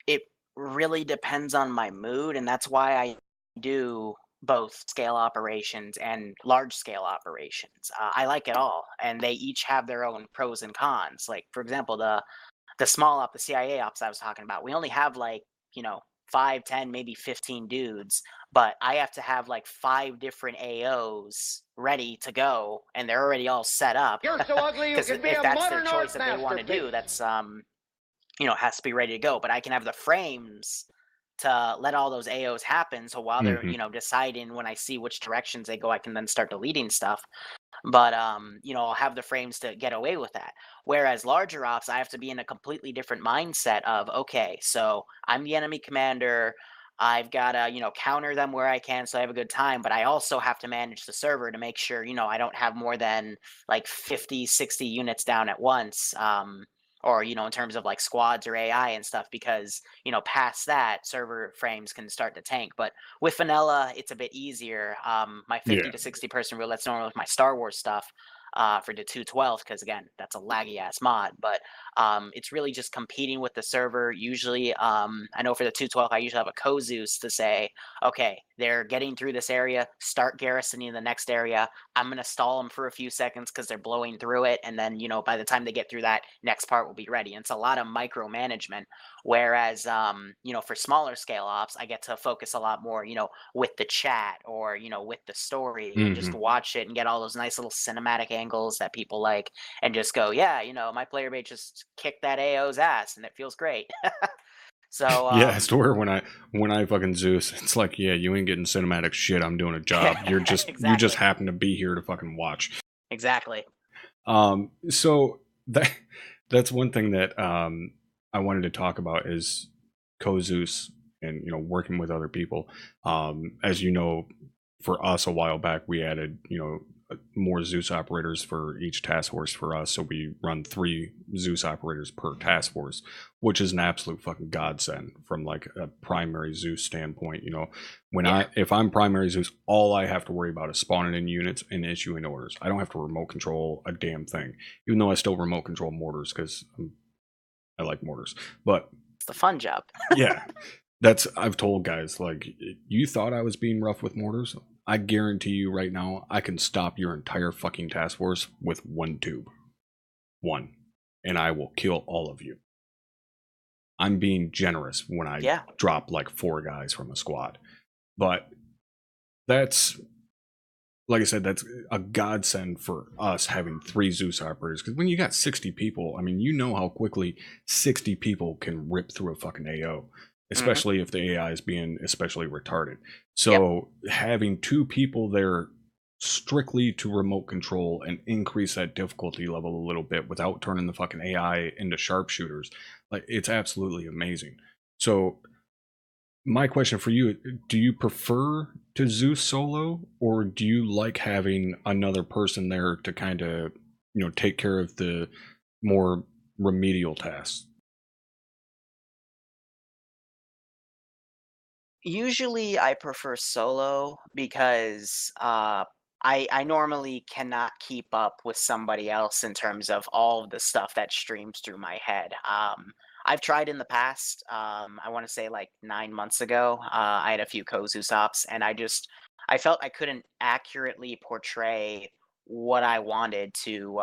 it really depends on my mood, and that's why I do both scale operations and large scale operations. I like it all, and they each have their own pros and cons. Like, for example, the small op, the CIA ops I was talking about, we only have like, you know, 5, 10, maybe 15 dudes, but I have to have like 5 different AOs ready to go, and they're already all set up. You're so ugly you can be if a that's modern their choice art that they want to do, masterpiece. that's you know, it has to be ready to go. But I can have the frames to let all those AOs happen. So while they're, Mhm. deciding when I see which directions they go, I can then start deleting stuff. But I'll have the frames to get away with that. Whereas larger ops, I have to be in a completely different mindset of, okay, so I'm the enemy commander. I've got to, counter them where I can so I have a good time. But I also have to manage the server to make sure, I don't have more than like 50, 60 units down at once. Or, in terms of like squads or AI and stuff, because, past that, server frames can start to tank. But with vanilla, it's a bit easier. My 50 Yeah. to 60 person rule, that's normal with my Star Wars stuff for the 212, because again, that's a laggy ass mod. But it's really just competing with the server. Usually, I know for the 212, I usually have a co-Zeus to say, okay, they're getting through this area, start garrisoning the next area. I'm going to stall them for a few seconds because they're blowing through it. And then, by the time they get through that, next part will be ready. And it's a lot of micromanagement. Whereas, for smaller scale ops, I get to focus a lot more, with the chat or, with the story and just Mhm. watch it and get all those nice little cinematic angles that people like and just go, yeah, my player base just kicked that AO's ass and it feels great. So, Yeah, it's to where when I fucking Zeus, it's like, yeah, you ain't getting cinematic shit. I'm doing a job. You just Exactly. happen to be here to fucking watch. Exactly. So that's one thing that I wanted to talk about is co-Zeus and working with other people. As you know, for us a while back, we added more Zeus operators for each task force for us, so we run 3 Zeus operators per task force, which is an absolute fucking godsend from like a primary Zeus standpoint. When if I'm primary Zeus, all I have to worry about is spawning in units and issuing orders. I don't have to remote control a damn thing, even though I still remote control mortars because I like mortars. But it's the fun job. yeah, I've told guys, like, you thought I was being rough with mortars? I guarantee you right now, I can stop your entire fucking task force with 1 tube. 1. And I will kill all of you. I'm being generous when I drop like 4 guys from a squad. But that's, like I said, that's a godsend for us having 3 Zeus operators. Because when you got 60 people, I mean, you know how quickly 60 people can rip through a fucking AO. Especially if the AI is being especially retarded. So having 2 people there strictly to remote control and increase that difficulty level a little bit without turning the fucking AI into sharpshooters, like, it's absolutely amazing. So my question for you, do you prefer to Zeus solo, or do you like having another person there to kind of, take care of the more remedial tasks? Usually I prefer solo because I normally cannot keep up with somebody else in terms of all of the stuff that streams through my head. I've tried in the past. I want to say like 9 months ago, I had a few Kozu stops, and I felt I couldn't accurately portray what I wanted to,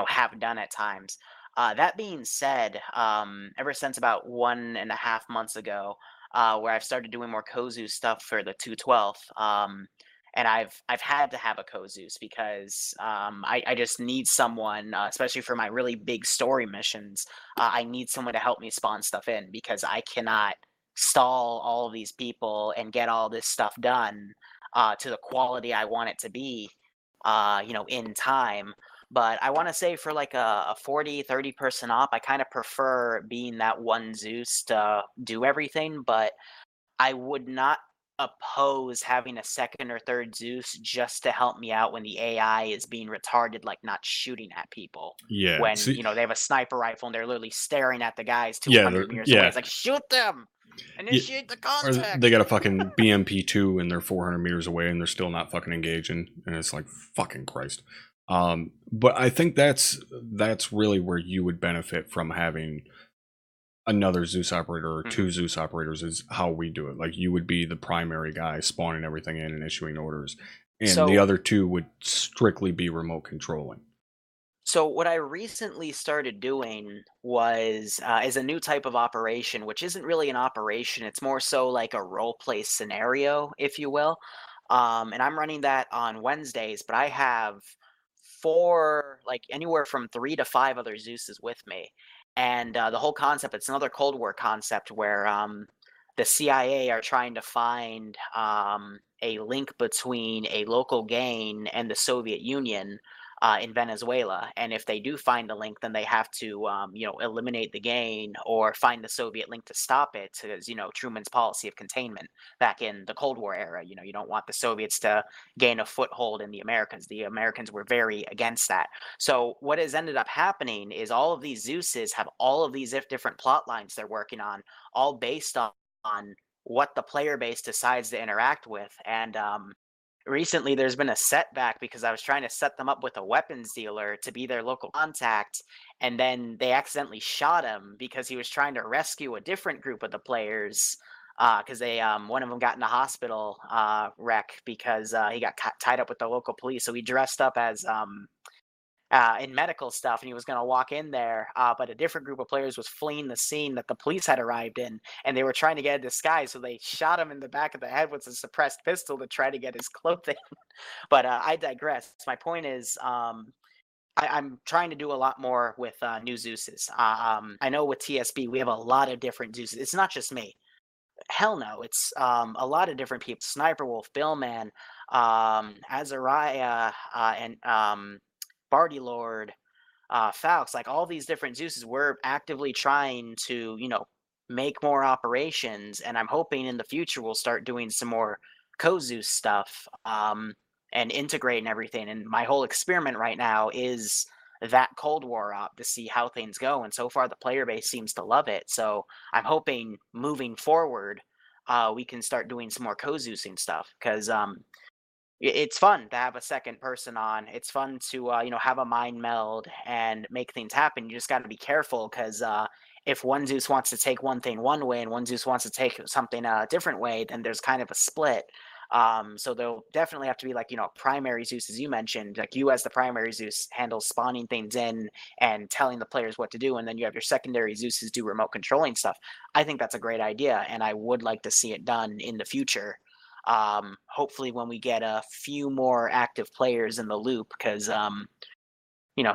have done at times. That being said, ever since about 1.5 months ago, where I've started doing more Kozu stuff for the 212th. And I've had to have a Kozus because I just need someone, especially for my really big story missions. I need someone to help me spawn stuff in because I cannot stall all of these people and get all this stuff done to the quality I want it to be, in time. But I want to say for like a 40, 30 person op, I kind of prefer being that one Zeus to do everything, but I would not oppose having a second or third Zeus just to help me out when the AI is being retarded, like not shooting at people. Yeah. When, See, they have a sniper rifle and they're literally staring at the guys Yeah, 200 meters away. It's like, shoot them! Initiate the or contact! they got a fucking BMP2 and they're 400 meters away and they're still not fucking engaging, and it's like, fucking Christ. But I think that's really where you would benefit from having another Zeus operator or 2 Zeus operators, is how we do it. Like, you would be the primary guy spawning everything in and issuing orders, and the other 2 would strictly be remote controlling. So what I recently started doing was is a new type of operation, which isn't really an operation. It's more so like a role play scenario, if you will. And I'm running that on Wednesdays, but I have 4, like anywhere from 3 to 5 other Zeuses with me. And the whole concept, it's another Cold War concept where the CIA are trying to find a link between a local gang and the Soviet Union in Venezuela. And if they do find a link, then they have to, eliminate the gang or find the Soviet link to stop it. Because, Truman's policy of containment back in the Cold War era, you don't want the Soviets to gain a foothold in the Americans. The Americans were very against that. So what has ended up happening is all of these Zeuses have all of these different plot lines they're working on, all based on what the player base decides to interact with. And recently there's been a setback because I was trying to set them up with a weapons dealer to be their local contact, and then they accidentally shot him because he was trying to rescue a different group of the players, because they one of them got in a hospital wreck because he got tied up with the local police. So he dressed up as in medical stuff, and he was going to walk in there, but a different group of players was fleeing the scene that the police had arrived in, and they were trying to get a disguise, so they shot him in the back of the head with a suppressed pistol to try to get his clothing. But I digress. My point is, I'm trying to do a lot more with new Zeuses. I know with TSB we have a lot of different Zeuses. It's not just me. Hell no, it's a lot of different people. Sniper Wolf, Billman, Azariah, and Barty Lord, Falx, like all these different Zeuses, we're actively trying to, make more operations, and I'm hoping in the future we'll start doing some more co-Zeus stuff, and integrating everything. And my whole experiment right now is that Cold War op to see how things go, and so far the player base seems to love it. So I'm hoping moving forward, we can start doing some more co-Zeusing stuff, because it's fun to have a second person on. It's fun to have a mind meld and make things happen. You just got to be careful, because if one Zeus wants to take one thing one way and one Zeus wants to take something a different way, then there's kind of a split. So there'll definitely have to be primary Zeus, as you mentioned, like you as the primary Zeus handles spawning things in and telling the players what to do, and then you have your secondary Zeuses do remote controlling stuff. I think that's a great idea, and I would like to see it done in the future. Hopefully when we get a few more active players in the loop, because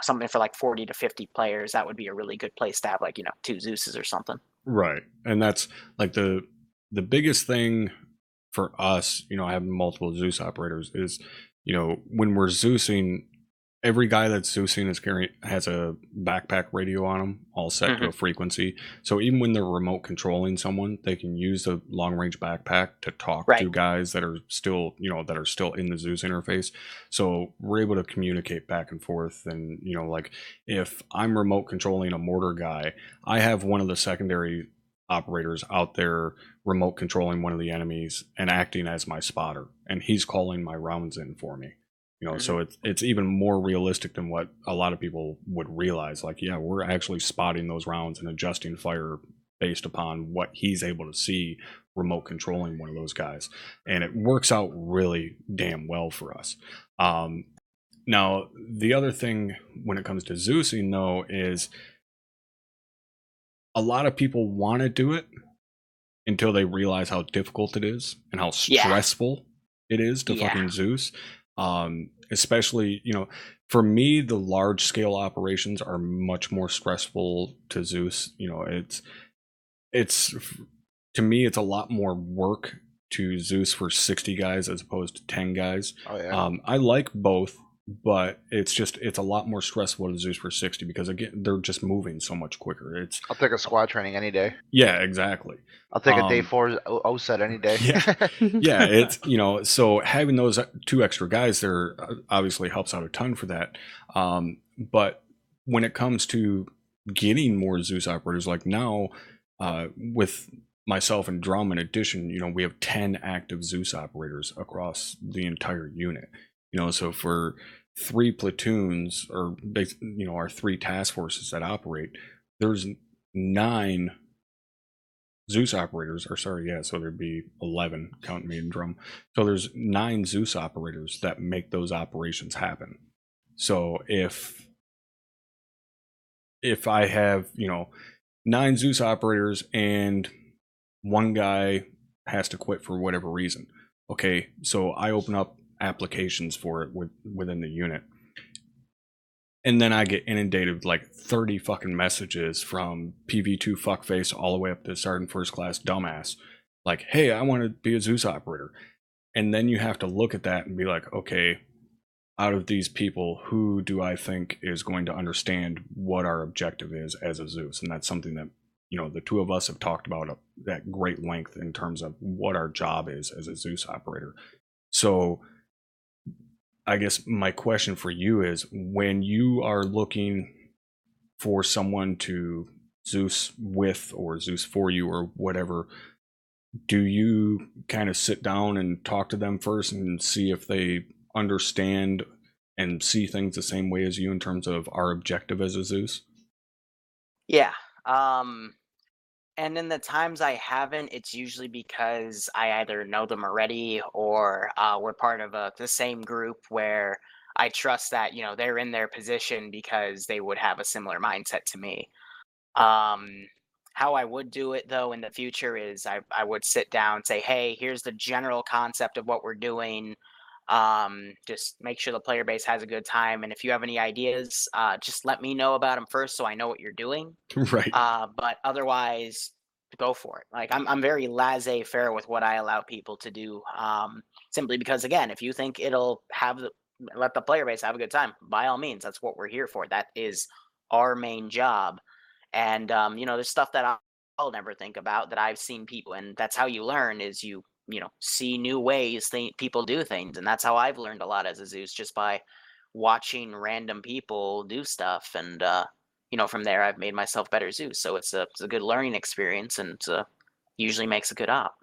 something for like 40 to 50 players, that would be a really good place to have 2 Zeuses or something. Right. And that's like the biggest thing for us, having multiple Zeus operators is, when we're Zeusing, every guy that's Zeusing has a backpack radio on them, all set to a frequency. So even when they're remote controlling someone, they can use the long range backpack to talk to guys that are still, that are still in the Zeus interface. So we're able to communicate back and forth. And, like if I'm remote controlling a mortar guy, I have one of the secondary operators out there remote controlling one of the enemies and acting as my spotter, and he's calling my rounds in for me. So it's even more realistic than what a lot of people would realize. Like, yeah, we're actually spotting those rounds and adjusting fire based upon what he's able to see remote controlling one of those guys. And it works out really damn well for us. Now, the other thing when it comes to Zeusing, though, is a lot of people want to do it until they realize how difficult it is and how stressful it is to fucking Zeus. Especially, for me, the large scale operations are much more stressful to Zeus. It's to me, it's a lot more work to Zeus for 60 guys as opposed to 10 guys. Oh, yeah. I like both, but it's a lot more stressful to Zeus for 60 because again, they're just moving so much quicker. I'll take a squad training any day. Yeah, exactly. I'll take a day 4 OSET any day. Yeah, it's so having those 2 extra guys there obviously helps out a ton for that. But when it comes to getting more Zeus operators, like now with myself and Drum in addition, we have 10 active Zeus operators across the entire unit. So for 3 platoons or our 3 task forces that operate, there's 9 Zeus operators, so there'd be 11 counting me and Drum. So there's 9 Zeus operators that make those operations happen. So if I have 9 Zeus operators and one guy has to quit for whatever reason, okay, so I open up applications for it within the unit, and then I get inundated with like 30 fucking messages from PV2 fuckface all the way up to Sergeant First Class dumbass like, hey, I want to be a Zeus operator. And then you have to look at that and be like, okay, out of these people, who do I think is going to understand what our objective is as a Zeus? And that's something that, the two of us have talked about at great length in terms of what our job is as a Zeus operator. So I guess my question for you is, when you are looking for someone to Zeus with or Zeus for you or whatever, do you kind of sit down and talk to them first and see if they understand and see things the same way as you in terms of our objective as a Zeus? Yeah. And in the times I haven't, it's usually because I either know them already or we're part of the same group where I trust that, they're in their position because they would have a similar mindset to me. How I would do it though in the future is I would sit down and say, hey, here's the general concept of what we're doing. Just make sure the player base has a good time. And if you have any ideas, just let me know about them first so I know what you're doing. Right. But otherwise, go for it. Like I'm very laissez-faire with what I allow people to do. Simply because, again, if you think it'll let the player base have a good time, by all means, that's what we're here for. That is our main job. And there's stuff that I'll never think about that I've seen people, and that's how you learn. Is you see new ways people do things, and that's how I've learned a lot as a Zeus, just by watching random people do stuff. And from there, I've made myself better Zeus. So it's a good learning experience, and usually makes a good op.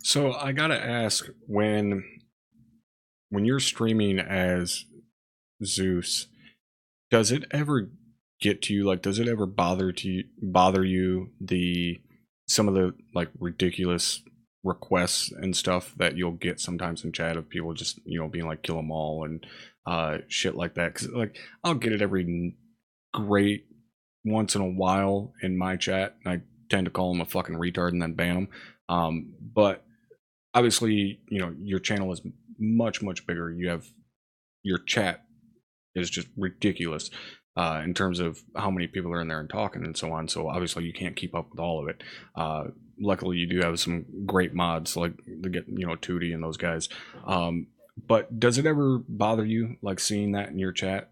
So I gotta ask, when you're streaming as Zeus, does it ever get to you? Like, does it ever bother you some of the like ridiculous requests and stuff that you'll get sometimes in chat of people just being like, kill them all and shit like that? Because like, I'll get it every great once in a while in my chat, and I tend to call them a fucking retard and then ban them. But obviously, your channel is much bigger. You have your chat is just ridiculous in terms of how many people are in there and talking and so on. So obviously you can't keep up with all of it. Luckily you do have some great mods like Tootie and those guys. But does it ever bother you, like, seeing that in your chat?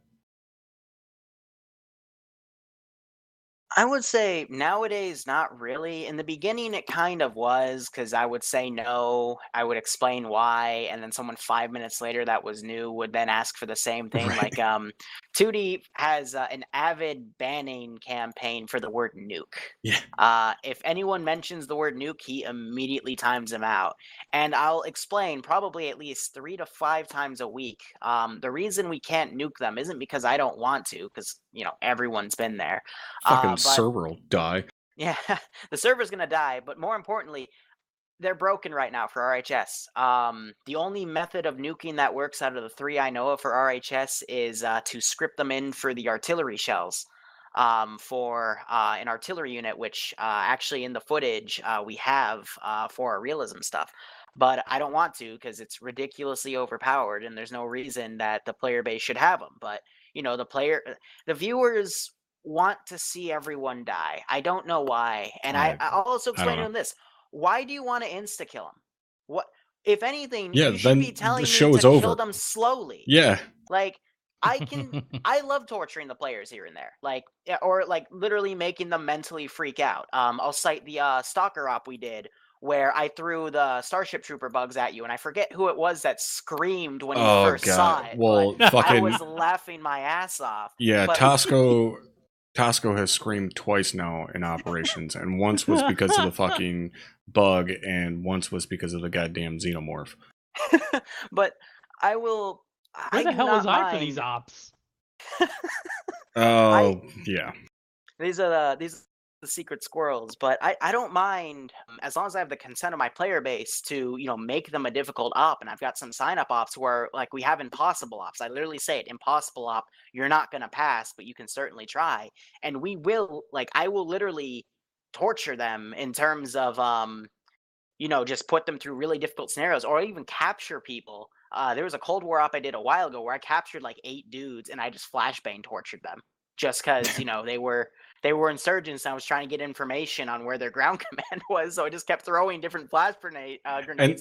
I would say nowadays, not really. In the beginning, it kind of was, because I would say no, I would explain why, and then someone 5 minutes later that was new would then ask for the same thing. Right. Like, Tootie has an avid banning campaign for the word nuke. Yeah. If anyone mentions the word nuke, he immediately times them out. And I'll explain probably at least 3 to 5 times a week. The reason we can't nuke them isn't because I don't want to, because, everyone's been there. Fucking server will die. Yeah, the server's gonna die, but more importantly, they're broken right now for RHS. The only method of nuking that works out of the 3 I know of for RHS is to script them in for the artillery shells for an artillery unit, which actually in the footage we have for our realism stuff. But I don't want to, because it's ridiculously overpowered, and there's no reason that the player base should have them. But the viewers want to see everyone die. I don't know why. And I'll also explain to them this. Why do you want to insta-kill them? What, if anything, you should be telling me to kill them slowly. Yeah. Like, I love torturing the players here and there. Like, or like literally making them mentally freak out. I'll cite the Stalker op we did, where I threw the Starship Trooper bugs at you, and I forget who it was that screamed when he first saw it. Well, I was laughing my ass off. Yeah, Tosco has screamed twice now in operations, and once was because of the fucking bug, and once was because of the goddamn xenomorph. But I will. Where the hell was I for these ops? Oh, yeah. These are the secret squirrels, but I don't mind, as long as I have the consent of my player base to make them a difficult op. And I've got some sign up ops where, like, we have impossible ops. I literally say it, impossible op, you're not going to pass, but you can certainly try. And we will, like, I will literally torture them in terms of just put them through really difficult scenarios, or even capture people. There was a Cold War op I did a while ago where I captured like 8 dudes and I just flashbang tortured them just because they were they were insurgents, and I was trying to get information on where their ground command was, so I just kept throwing different flash grenades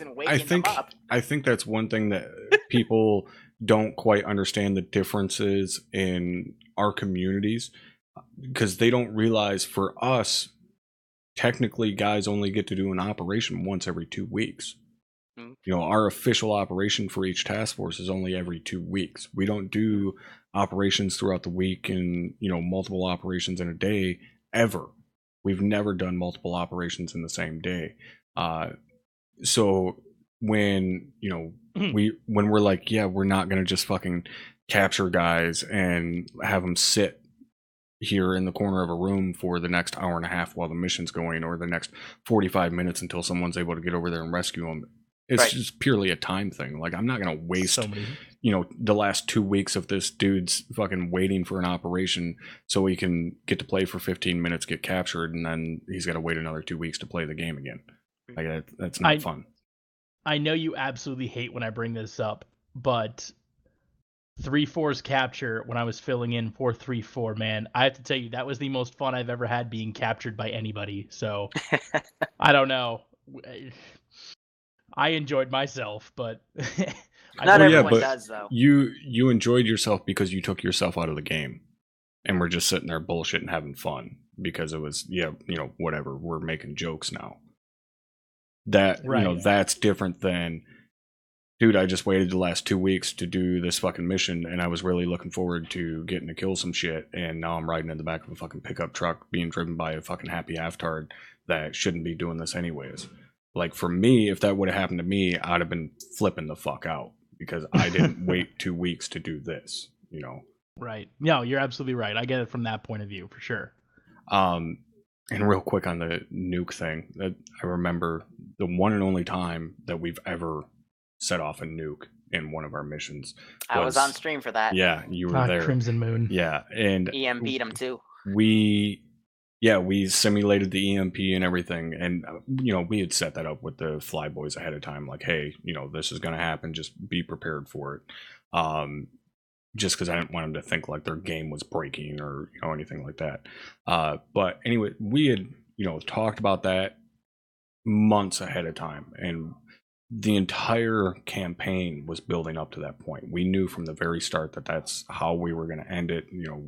and waking them up. I think that's one thing that people don't quite understand the differences in our communities, because they don't realize for us, technically guys only get to do an operation once every 2 weeks. You know, our official operation for each task force is only every 2 weeks. We don't do operations throughout the week and, you know, multiple operations in a day ever. We've never done multiple operations in the same day. So when, you know, when we're like, yeah, we're not going to just fucking capture guys and have them sit here in the corner of a room for the next hour and a half while the mission's going, or the next 45 minutes until someone's able to get over there and rescue them. It's just purely a time thing. Like, I'm not going to waste, you know, the last 2 weeks of this dude's fucking waiting for an operation so he can get to play for 15 minutes, get captured, and then he's got to wait another 2 weeks to play the game again. Like, that's not fun. I know you absolutely hate when I bring this up, but 3-4's capture when I was filling in for 3-4, man, I have to tell you, that was the most fun I've ever had being captured by anybody. So, I don't know. I enjoyed myself, but not everyone does, though. You enjoyed yourself because you took yourself out of the game, and we're just sitting there bullshitting, having fun because it was, you know, whatever. We're making jokes now. That you know, that's different than, dude, I just waited the last 2 weeks to do this fucking mission, and I was really looking forward to getting to kill some shit, and now I'm riding in the back of a fucking pickup truck being driven by a fucking happy half-tard that shouldn't be doing this anyways. Like, for me, if that would have happened to me, I'd have been flipping the fuck out because I didn't wait 2 weeks to do this, you know? Right. No, you're absolutely right. I get it from that point of view, for sure. And real quick on the nuke thing, I remember the one and only time that we've ever set off a nuke in one of our missions. I was on stream for that. Yeah, you were there. Crimson Moon. Yeah, and EM beat him too. We simulated the EMP and everything, and you know, we had set that up with the flyboys ahead of time, like, hey, you know, this is going to happen, just be prepared for it. Just because I didn't want them to think like their game was breaking or, you know, anything like that. But anyway, we had, you know, talked about that months ahead of time, and the entire campaign was building up to that point. We knew from the very start that that's how we were going to end it. You know,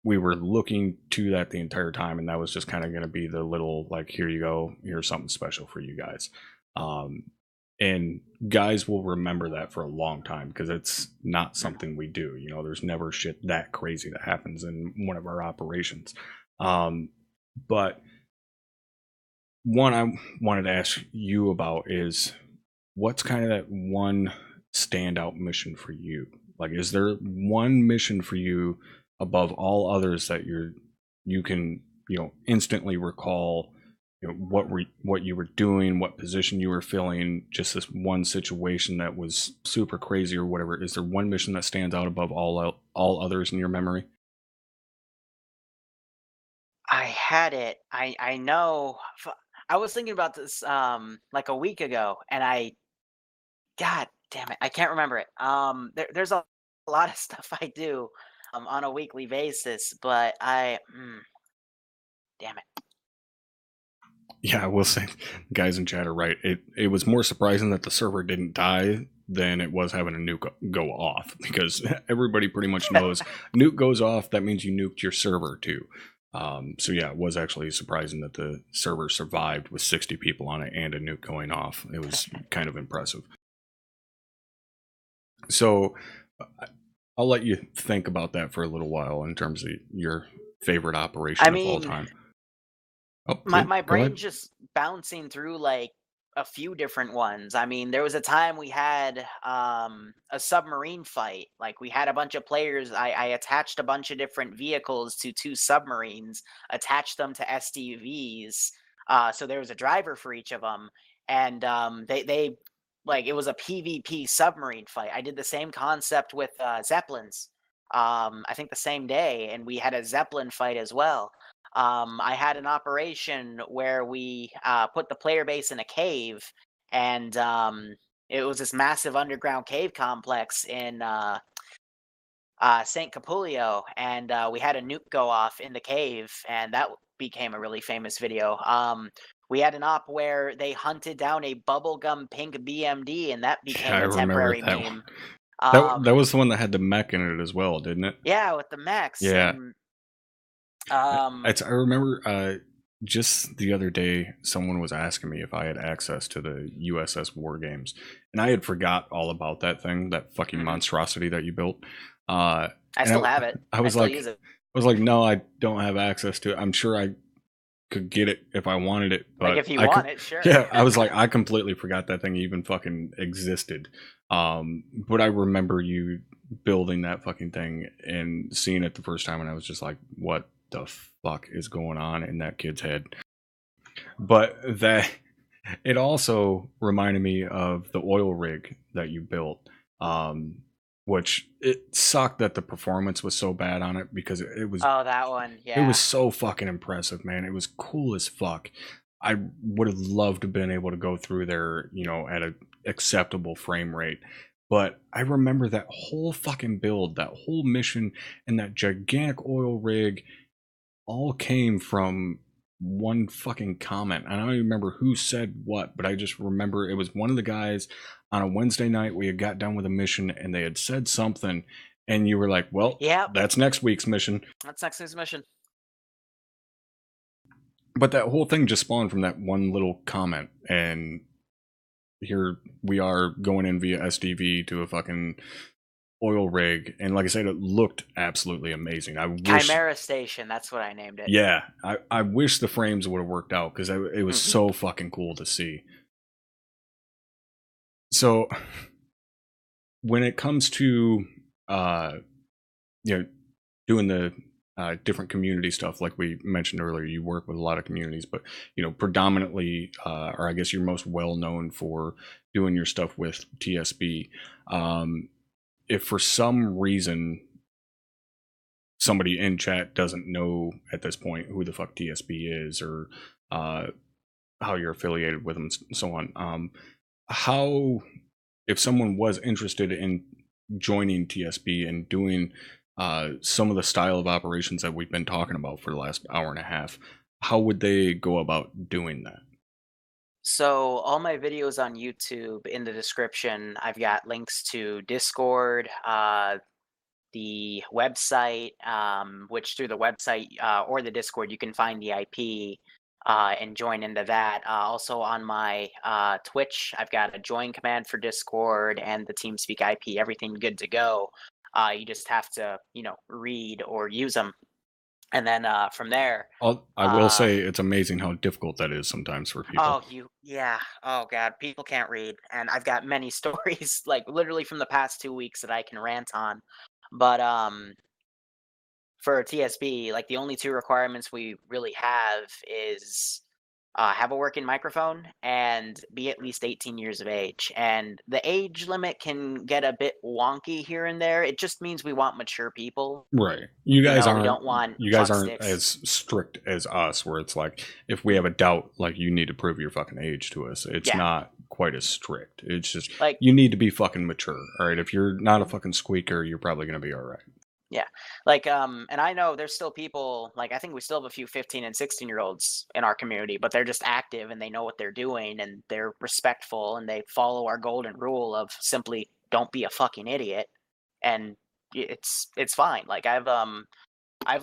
we were looking to that the entire time, and that was just kind of going to be the little, like, here you go, here's something special for you guys. And guys will remember that for a long time because it's not something we do. You know, there's never shit that crazy that happens in one of our operations. But one I wanted to ask you about is, what's kind of that one standout mission for you? Like, is there one mission for you above all others that you can, you know, instantly recall, you know, what you were doing, what position you were filling, just this one situation that was super crazy or whatever? Is there one mission that stands out above all others in your memory? I had it. I know. I was thinking about this like a week ago, and God damn it, I can't remember it. There's a lot of stuff I do on a weekly basis, but damn it. Yeah, I will say, guys in chat are right. It was more surprising that the server didn't die than it was having a nuke go off, because everybody pretty much knows nuke goes off, that means you nuked your server too. So yeah, it was actually surprising that the server survived with 60 people on it and a nuke going off. It was kind of impressive. So I'll let you think about that for a little while in terms of your favorite operation of all time. Oh, my brain's just bouncing through like a few different ones. I mean, there was a time we had a submarine fight. Like, we had a bunch of players. I attached a bunch of different vehicles to 2 submarines, attached them to SDVs. So there was a driver for each of them, and they like, it was a PvP submarine fight. I did the same concept with Zeppelins. I think the same day, and we had a Zeppelin fight as well. I had an operation where we put the player base in a cave, and it was this massive underground cave complex in St. Capulio, and we had a nuke go off in the cave, and that became a really famous video. We had an op where they hunted down a bubblegum pink BMD, and that became I a remember temporary that meme. one. That was the one that had the mech in it as well, didn't it? Yeah, with the mechs. Yeah. And, I remember just the other day, someone was asking me if I had access to the USS Wargames, and I had forgot all about that thing, that fucking monstrosity that you built. I still have it. I was still like, use it. I was like, no, I don't have access to it. I'm sure I could get it if I wanted it, but Like if you want it, sure. Yeah, I was like, I completely forgot that thing even fucking existed. But I remember you building that fucking thing and seeing it the first time, and I was just like, what the fuck is going on in that kid's head? But that it also reminded me of the oil rig that you built, which it sucked that the performance was so bad on it because it was that one. Yeah. it was so fucking impressive, man. It was cool as fuck. I would have loved to have been able to go through there, at an acceptable frame rate. But I remember that whole fucking build, that whole mission, and that gigantic oil rig all came from one fucking comment. I don't even remember who said what, but I just remember it was one of the guys on a Wednesday night. We had got done with a mission and they had said something, and you were like, well, that's next week's mission. That's next week's mission. But that whole thing just spawned from that one little comment, and here we are going in via SDV to a fucking oil rig, and like I said, it looked absolutely amazing. Chimera Station, that's what I named it. Yeah, I wish the frames would have worked out because it was so fucking cool to see. So when it comes to doing the different community stuff, like we mentioned earlier, you work with a lot of communities, but predominantly, or I guess you're most well known for doing your stuff with TSB. If for some reason somebody in chat doesn't know at this point who the fuck TSB is, or how you're affiliated with them, and so on, how, if someone was interested in joining TSB and doing some of the style of operations that we've been talking about for the last hour and a half, how would they go about doing that? So all my videos on YouTube, in the description, I've got links to Discord, the website, which through the website or the Discord, you can find the IP and join into that. Also on my Twitch, I've got a join command for Discord and the TeamSpeak IP, everything good to go. You just have to, read or use them. And then from there, I will say it's amazing how difficult that is sometimes for people. Oh god, people can't read, and I've got many stories, like literally from the past 2 weeks, that I can rant on. But for TSB, like the only two requirements we really have is have a working microphone and be at least 18 years of age. And the age limit can get a bit wonky here and there. It just means we want mature people. Right. You guys aren't. We don't want you guys aren't sticks. as strict as us, where it's like, if we have a doubt, like, you need to prove your fucking age to us. It's not quite as strict. It's just like, you need to be fucking mature. All right. If you're not a fucking squeaker, you're probably gonna be all right. Yeah. Like, and I know there's still people, like, I think we still have a few 15 and 16-year-olds in our community, but they're just active and they know what they're doing and they're respectful and they follow our golden rule of simply don't be a fucking idiot. And it's fine. Like, I've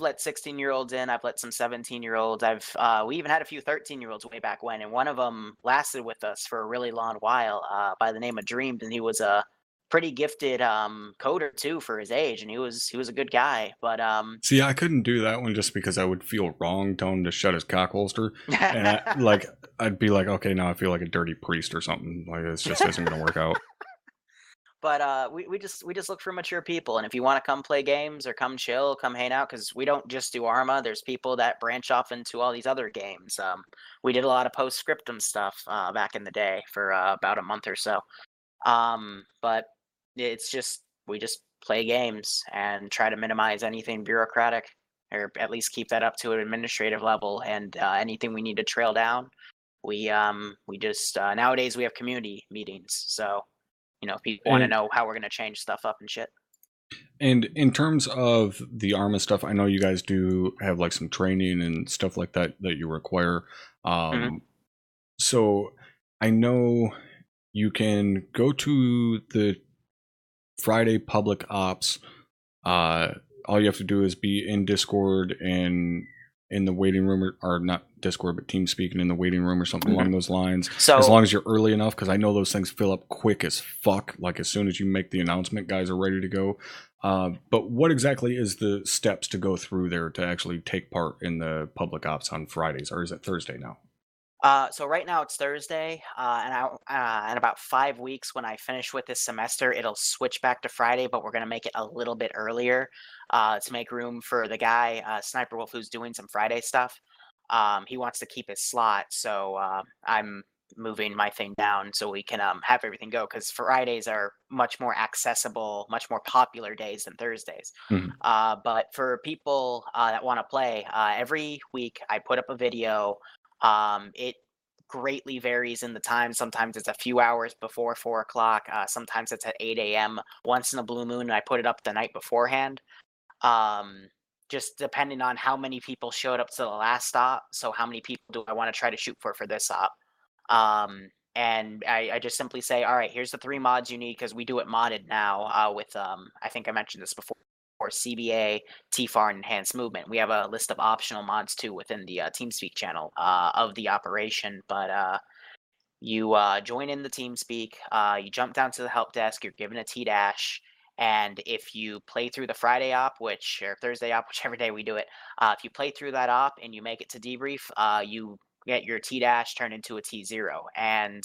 let 16-year-olds in, I've let some 17-year-olds. We even had a few 13-year-olds way back when, and one of them lasted with us for a really long while, by the name of Dreamed, and he was a pretty gifted coder too for his age, and he was a good guy. But see, I couldn't do that one just because I would feel wrong telling him to shut his cock holster, and I'd be like, okay, now I feel like a dirty priest or something. Like, this just isn't gonna work out. But we just look for mature people, and if you want to come play games or come chill, come hang out, because we don't just do ArmA. There's people that branch off into all these other games. We did a lot of post-scriptum stuff back in the day for about a month or so. But it's just, we just play games and try to minimize anything bureaucratic, or at least keep that up to an administrative level. And anything we need to trail down, we just nowadays we have community meetings. So, if people want to know how we're going to change stuff up and shit. And in terms of the ArmA stuff, I know you guys do have like some training and stuff like that that you require. So I know you can go to the Friday public ops. All you have to do is be in Discord and in the waiting room, or not Discord, but TeamSpeak and in the waiting room or something along those lines. So as long as you're early enough, because I know those things fill up quick as fuck. Like as soon as you make the announcement, guys are ready to go. But what exactly is the steps to go through there to actually take part in the public ops on Fridays, or is it Thursday now? So right now it's Thursday, and in about 5 weeks when I finish with this semester, it'll switch back to Friday, but we're going to make it a little bit earlier to make room for the guy, Sniper Wolf, who's doing some Friday stuff. He wants to keep his slot, so I'm moving my thing down so we can have everything go, because Fridays are much more accessible, much more popular days than Thursdays. But for people that want to play, every week I put up a video. It greatly varies in the time. Sometimes it's a few hours before 4 o'clock. Sometimes it's at 8 a.m. Once in a blue moon, I put it up the night beforehand. Just depending on how many people showed up to the last stop. So how many people do I want to try to shoot for this op? And I just simply say, all right, here's the 3 mods you need, because we do it modded now with, I think I mentioned this before, CBA, TFAR, and Enhanced Movement. We have a list of optional mods too within the TeamSpeak channel of the operation. But you join in the TeamSpeak, you jump down to the help desk, you're given a T-dash, and if you play through the Friday op, or Thursday op, whichever day we do it, if you play through that op and you make it to debrief, you get your T-dash turned into a T0. And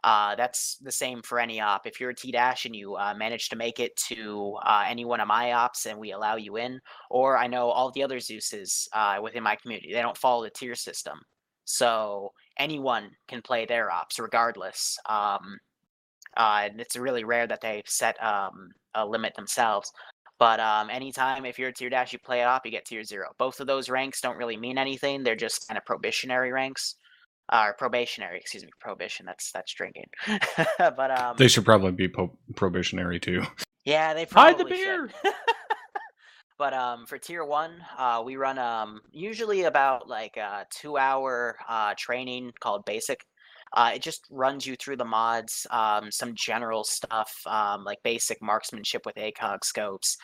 that's the same for any op. If you're a T-dash and you manage to make it to any one of my ops and we allow you in, or I know all the other Zeuses within my community, they don't follow the tier system. So anyone can play their ops regardless. And it's really rare that they set a limit themselves. But anytime, if you're a tier dash, you play it op, you get tier 0. Both of those ranks don't really mean anything. They're just kind of probationary ranks. Or probationary, excuse me, prohibition. That's drinking. But They should probably be probationary too. yeah, they Hide probably the beer. should. But for tier 1, we run usually about like a 2-hour training called basic. It just runs you through the mods, some general stuff like basic marksmanship with ACOG scopes,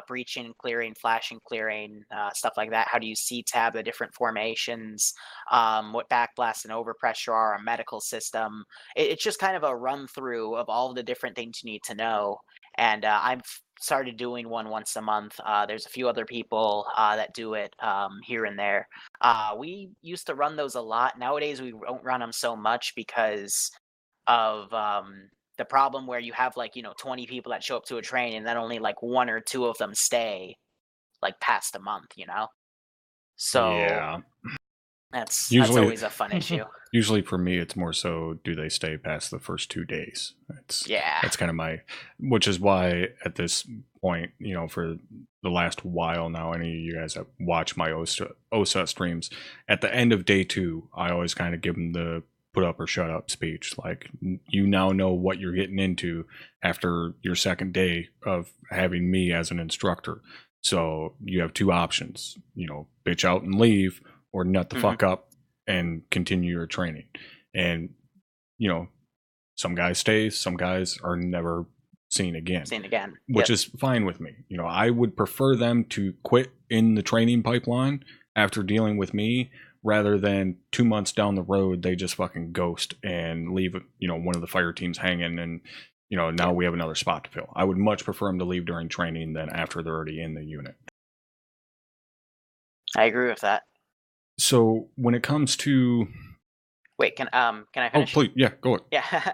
breaching, clearing, flashing, clearing, stuff like that. How to use cTab, the different formations, what backblast and overpressure are, a medical system. It's just kind of a run through of all the different things you need to know. And I've started doing one once a month. There's a few other people that do it here and there. We used to run those a lot. Nowadays, we don't run them so much because of the problem where you have 20 people that show up to a train and then only like 1 or 2 of them stay like past a month, So yeah, that's Usually- always a fun issue. Usually for me, it's more so, do they stay past the first 2 days? That's kind of which is why at this point, for the last while now, any of you guys that watch my OSA streams, at the end of day 2, I always kind of give them the put up or shut up speech. Like, you now know what you're getting into after your second day of having me as an instructor. So you have 2 options, bitch out and leave, or nut the fuck up and continue your training. And some guys stay, some guys are never seen again, which is fine with me. I would prefer them to quit in the training pipeline after dealing with me, rather than 2 months down the road they just fucking ghost and leave one of the fire teams hanging, and now we have another spot to fill. I would much prefer them to leave during training than after they're already in the unit. I agree with that. So when it comes to... Wait, can I finish? Oh, please, yeah, go ahead. Yeah,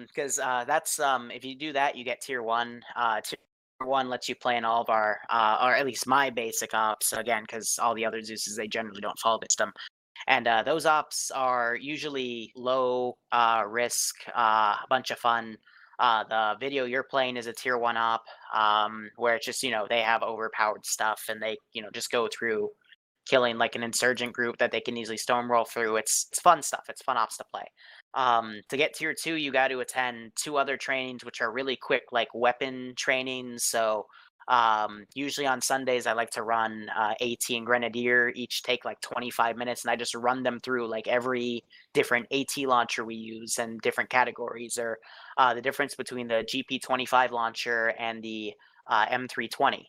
because that's if you do that, you get tier 1. Tier 1 lets you play in all of our, or at least my basic ops, again, because all the other Zeuses, they generally don't follow the system. And those ops are usually low risk, a bunch of fun. The video you're playing is a tier 1 op, where it's just, they have overpowered stuff and they, just go through killing like an insurgent group that they can easily stonewall through. It's fun stuff. It's fun ops to play. To get tier 2, you got to attend 2 other trainings, which are really quick, like weapon trainings. So usually on Sundays, I like to run AT and Grenadier. Each take like 25 minutes, and I just run them through like every different AT launcher we use and different categories, or the difference between the GP25 launcher and the M320.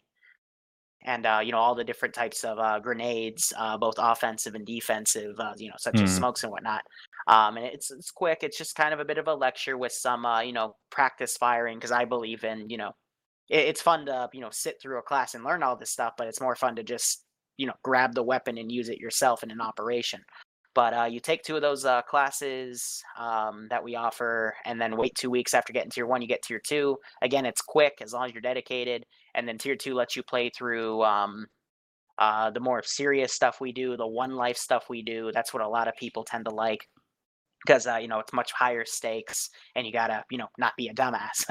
And all the different types of grenades, both offensive and defensive, such as smokes and whatnot. And it's quick. It's just kind of a bit of a lecture with some practice firing, because I believe in it's fun to sit through a class and learn all this stuff, but it's more fun to just grab the weapon and use it yourself in an operation. But you take 2 of those classes that we offer, and then wait 2 weeks after getting tier 1, you get tier 2. Again, it's quick as long as you're dedicated. And then tier 2 lets you play through the more serious stuff we do, the one life stuff we do. That's what a lot of people tend to like, because it's much higher stakes, and you gotta not be a dumbass.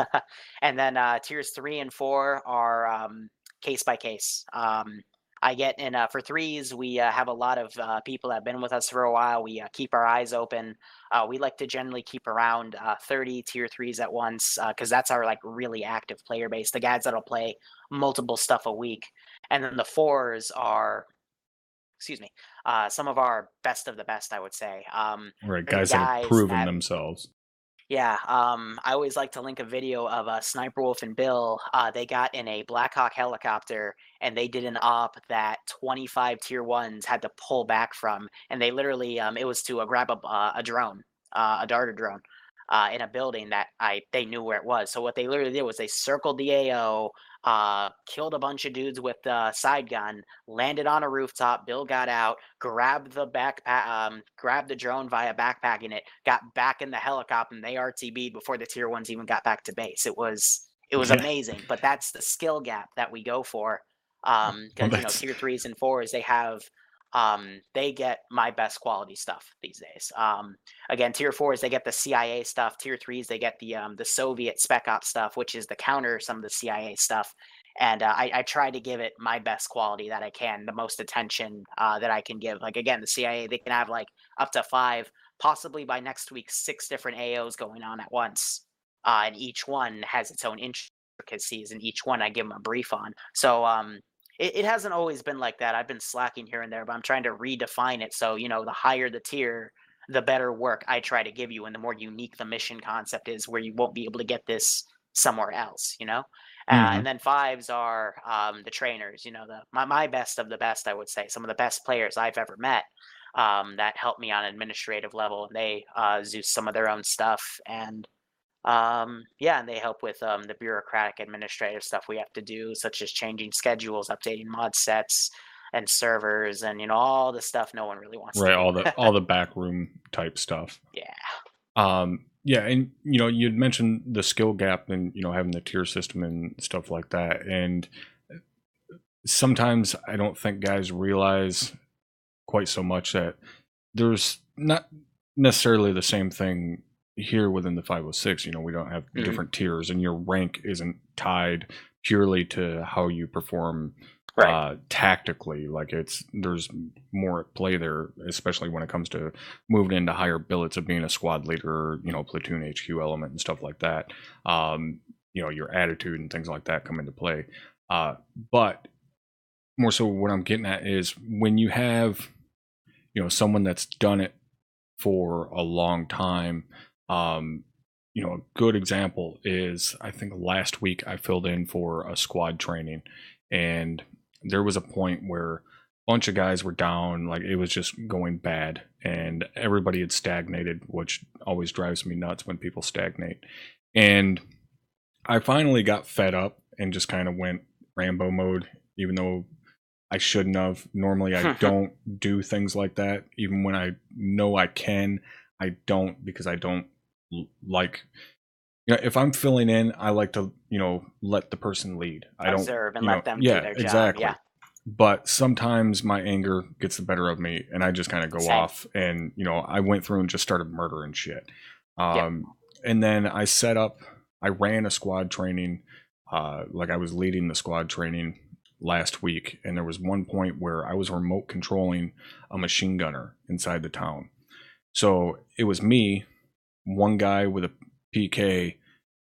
And then tiers 3 and 4 are case by case. I get in for 3s. We have a lot of people that have been with us for a while. We keep our eyes open. We like to generally keep around 30 tier 3s at once, because that's our like really active player base, the guys that'll play multiple stuff a week. And then the 4s are, some of our best of the best, I would say. Right, guys that have proven themselves. Yeah, I always like to link a video of Sniper Wolf and Bill. They got in a Black Hawk helicopter, and they did an op that 25 tier 1s had to pull back from, and they literally it was to grab a drone, a darter drone, in a building that they knew where it was. So what they literally did was they circled the AO, killed a bunch of dudes with the side gun, landed on a rooftop. Bill got out, grabbed the grabbed the drone via backpacking it, got back in the helicopter, and they RTB'd before the tier 1s even got back to base. It was amazing. But that's the skill gap that we go for, because tier 3s and 4s, they have they get my best quality stuff these days. Again, tier 4s, they get the CIA stuff. Tier 3s, they get the Soviet spec ops stuff, which is the counter some of the CIA stuff. And I try to give it my best quality that I can, the most attention that I can give. Like, again, the CIA, they can have like up to 5, possibly by next week, 6 different AOs going on at once. And each one has its own intricacies, and each one I give them a brief on. So it hasn't always been like that. I've been slacking here and there, but I'm trying to redefine it. So, the higher the tier, the better work I try to give you, and the more unique the mission concept is, where you won't be able to get this somewhere else, And then 5s are the trainers, my best of the best, I would say. Some of the best players I've ever met that help me on an administrative level. And they Zeus some of their own stuff. And and they help with the bureaucratic administrative stuff we have to do, such as changing schedules, updating mod sets and servers, and all the stuff no one really wants to do. all the backroom type stuff. Yeah. Yeah, and you'd mentioned the skill gap and having the tier system and stuff like that, and sometimes I don't think guys realize quite so much that there's not necessarily the same thing here within the 506. We don't have different tiers, and your rank isn't tied purely to how you perform tactically. Like, there's more at play there, especially when it comes to moving into higher billets of being a squad leader, platoon HQ element and stuff like that. Your attitude and things like that come into play. But more so what I'm getting at is when you have someone that's done it for a long time. A good example is, I think last week I filled in for a squad training, and there was a point where a bunch of guys were down, like it was just going bad, and everybody had stagnated, which always drives me nuts when people stagnate. And I finally got fed up and just kind of went Rambo mode, even though I shouldn't have. Normally I don't do things like that. Even when I know I can, I don't, because I don't like, if I'm filling in, I like to, let the person lead. I don't observe and let them do their job. Exactly. Yeah. But sometimes my anger gets the better of me, and I just kind of go off, and I went through and just started murdering shit. And then I ran a squad training, like I was leading the squad training last week, and there was one point where I was remote controlling a machine gunner inside the town. So it was me, one guy with a PK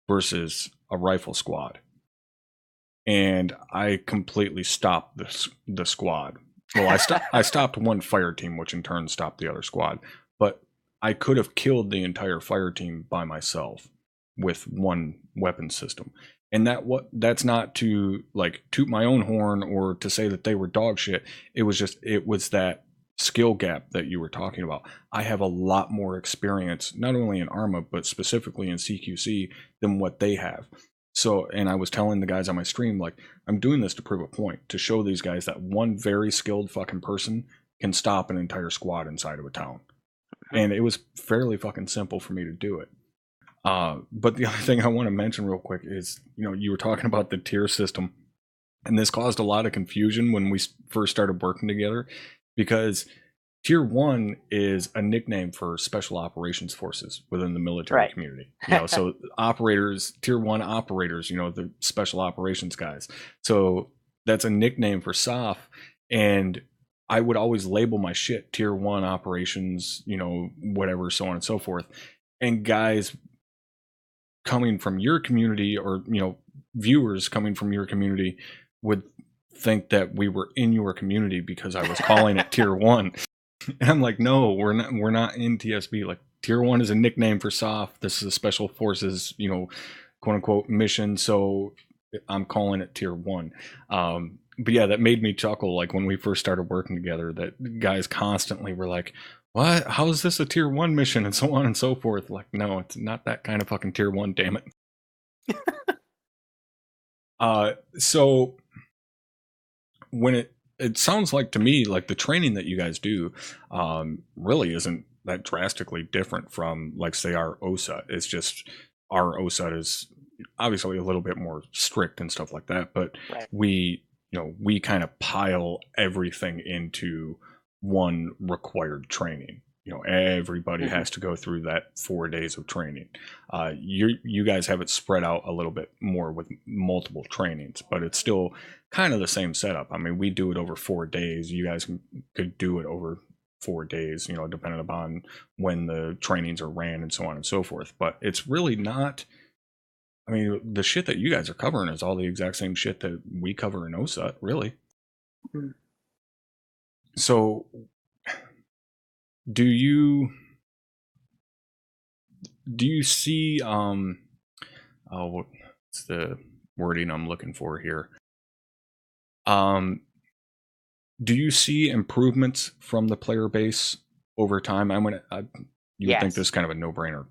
versus a rifle squad. And I completely stopped the squad. Well, I stopped one fire team, which in turn stopped the other squad. But I could have killed the entire fire team by myself with one weapon system. And that's not to like toot my own horn or to say that they were dog shit. It was that skill gap that you were talking about. I have a lot more experience, not only in ArmA, but specifically in CQC than what they have. So, and I was telling the guys on my stream, like, I'm doing this to prove a point, to show these guys that one very skilled fucking person can stop an entire squad inside of a town. And it was fairly fucking simple for me to do it. But the other thing I want to mention real quick is, you were talking about the tier system, and this caused a lot of confusion when we first started working together, because Tier 1 is a nickname for special operations forces within the military community. So operators, Tier 1 operators, the special operations guys. So that's a nickname for SOF, and I would always label my shit Tier 1 operations, whatever, so on and so forth. And guys coming from your community, or viewers coming from your community, would think that we were in your community because I was calling it Tier 1. And I'm like, no, we're not in TSB. Like, Tier 1 is a nickname for SOF. This is a special forces, quote unquote mission. So I'm calling it Tier 1. But yeah, that made me chuckle. Like, when we first started working together, that guys constantly were like, what? How is this a Tier 1 mission? And so on and so forth. Like, no, it's not that kind of fucking Tier 1, damn it. So when it sounds like to me, like, the training that you guys do really isn't that drastically different from, like, say, our OSUT. It's just our OSUT is obviously a little bit more strict and stuff like that, but we kind of pile everything into one required training. Everybody has to go through that 4 days of training. You guys have it spread out a little bit more with multiple trainings, but it's still kind of the same setup. I mean, we do it over 4 days. You guys could do it over 4 days, depending upon when the trainings are ran and so on and so forth. But it's really not, I mean, the shit that you guys are covering is all the exact same shit that we cover in OSUT, really. Mm-hmm. So do you see what's the wording I'm looking for here? Do you see improvements from the player base over time? You would think this is kind of a no-brainer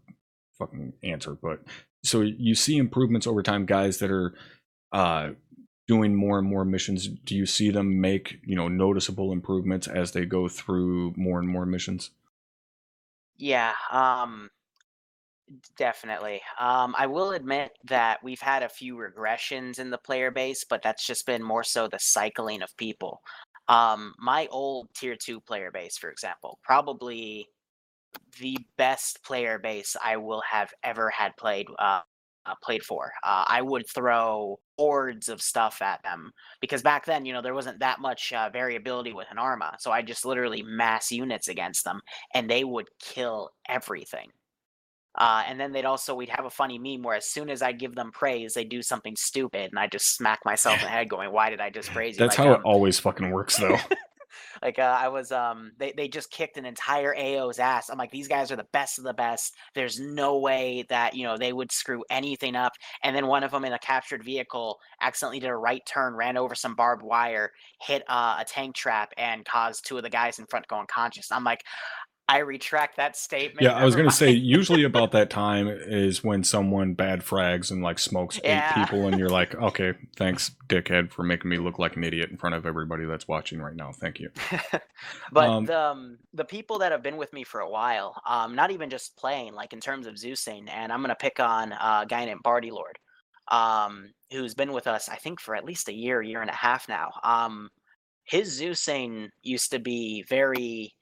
fucking answer, but so you see improvements over time, guys that are doing more and more missions. Do you see them make noticeable improvements as they go through more and more missions? Yeah, definitely. I will admit that we've had a few regressions in the player base, but that's just been more so the cycling of people. My old Tier 2 player base, for example, probably the best player base I will have ever had played for. I would throw hordes of stuff at them because back then, there wasn't that much variability with an ArmA. So I just literally mass units against them, and they would kill everything. And then we'd have a funny meme where as soon as I give them praise, they do something stupid, and I just smack myself in the head going, why did I just praise you? That's how it always fucking works, though. They just kicked an entire AO's ass. I'm like, these guys are the best of the best. There's no way that, they would screw anything up. And then one of them in a captured vehicle accidentally did a right turn, ran over some barbed wire, hit a tank trap, and caused 2 of the guys in front to go unconscious. I'm like, I retract that statement. Yeah, I was going to say, usually about that time is when someone bad frags and like smokes 8 people, and you're like, okay, thanks, dickhead, for making me look like an idiot in front of everybody that's watching right now. Thank you. But the people that have been with me for a while, not even just playing, like in terms of Zeusing, and I'm going to pick on a guy named Barty Lord, who's been with us, I think, for at least a year and a half now. His Zeusing used to be very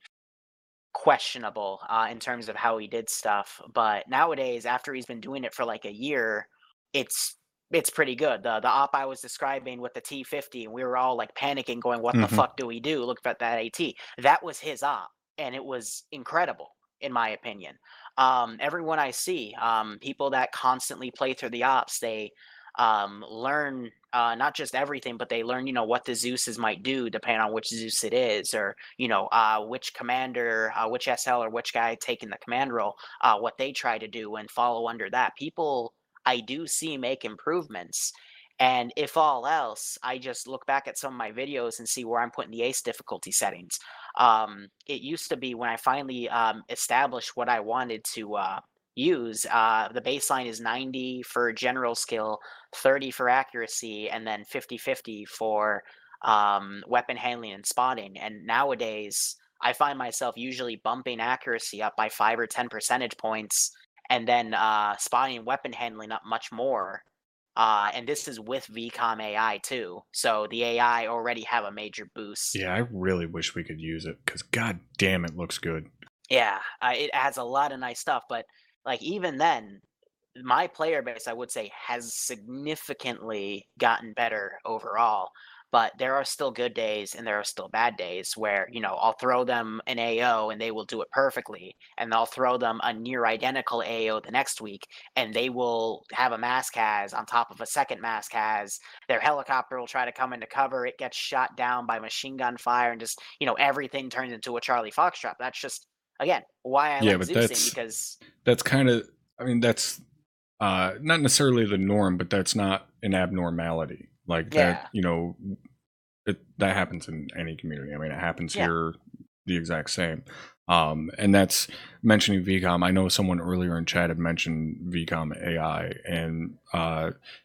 questionable in terms of how he did stuff, but nowadays, after he's been doing it for like a year, it's it's pretty good. The op I was describing with the T50, and we were all like panicking, going, "What the fuck do we do?" Look at that AT. That was his op, and it was incredible, in my opinion. Everyone I see, people that constantly play through the ops, they learn not just everything, but they learn, what the Zeuses might do depending on which Zeus it is, or which commander, which SL or which guy taking the command role, what they try to do and follow under that. People I do see make improvements. And if all else, I just look back at some of my videos and see where I'm putting the ace difficulty settings. It used to be when I finally established what I wanted to use, the baseline is 90 for general skill, 30 for accuracy, and then 50-50 for weapon handling and spotting. And nowadays, I find myself usually bumping accuracy up by 5 or 10 percentage points, and then spotting and weapon handling up much more. And this is with VCOM AI too. So the AI already have a major boost. Yeah, I really wish we could use it because god damn, it looks good. Yeah, it adds a lot of nice stuff. But like even then, my player base, I would say, has significantly gotten better overall. But there are still good days and there are still bad days where, I'll throw them an AO and they will do it perfectly. And I'll throw them a near identical AO the next week and they will have a mask has on top of a second mask has. Their helicopter will try to come into cover. It gets shot down by machine gun fire and just, everything turns into a Charlie Foxtrot. That's just, again, why I like Zeusing, because that's kind of, I mean, that's not necessarily the norm, but that's not an abnormality. Like that, that happens in any community. I mean, it happens here the exact same. And that's mentioning VCOM. I know someone earlier in chat had mentioned VCOM AI, and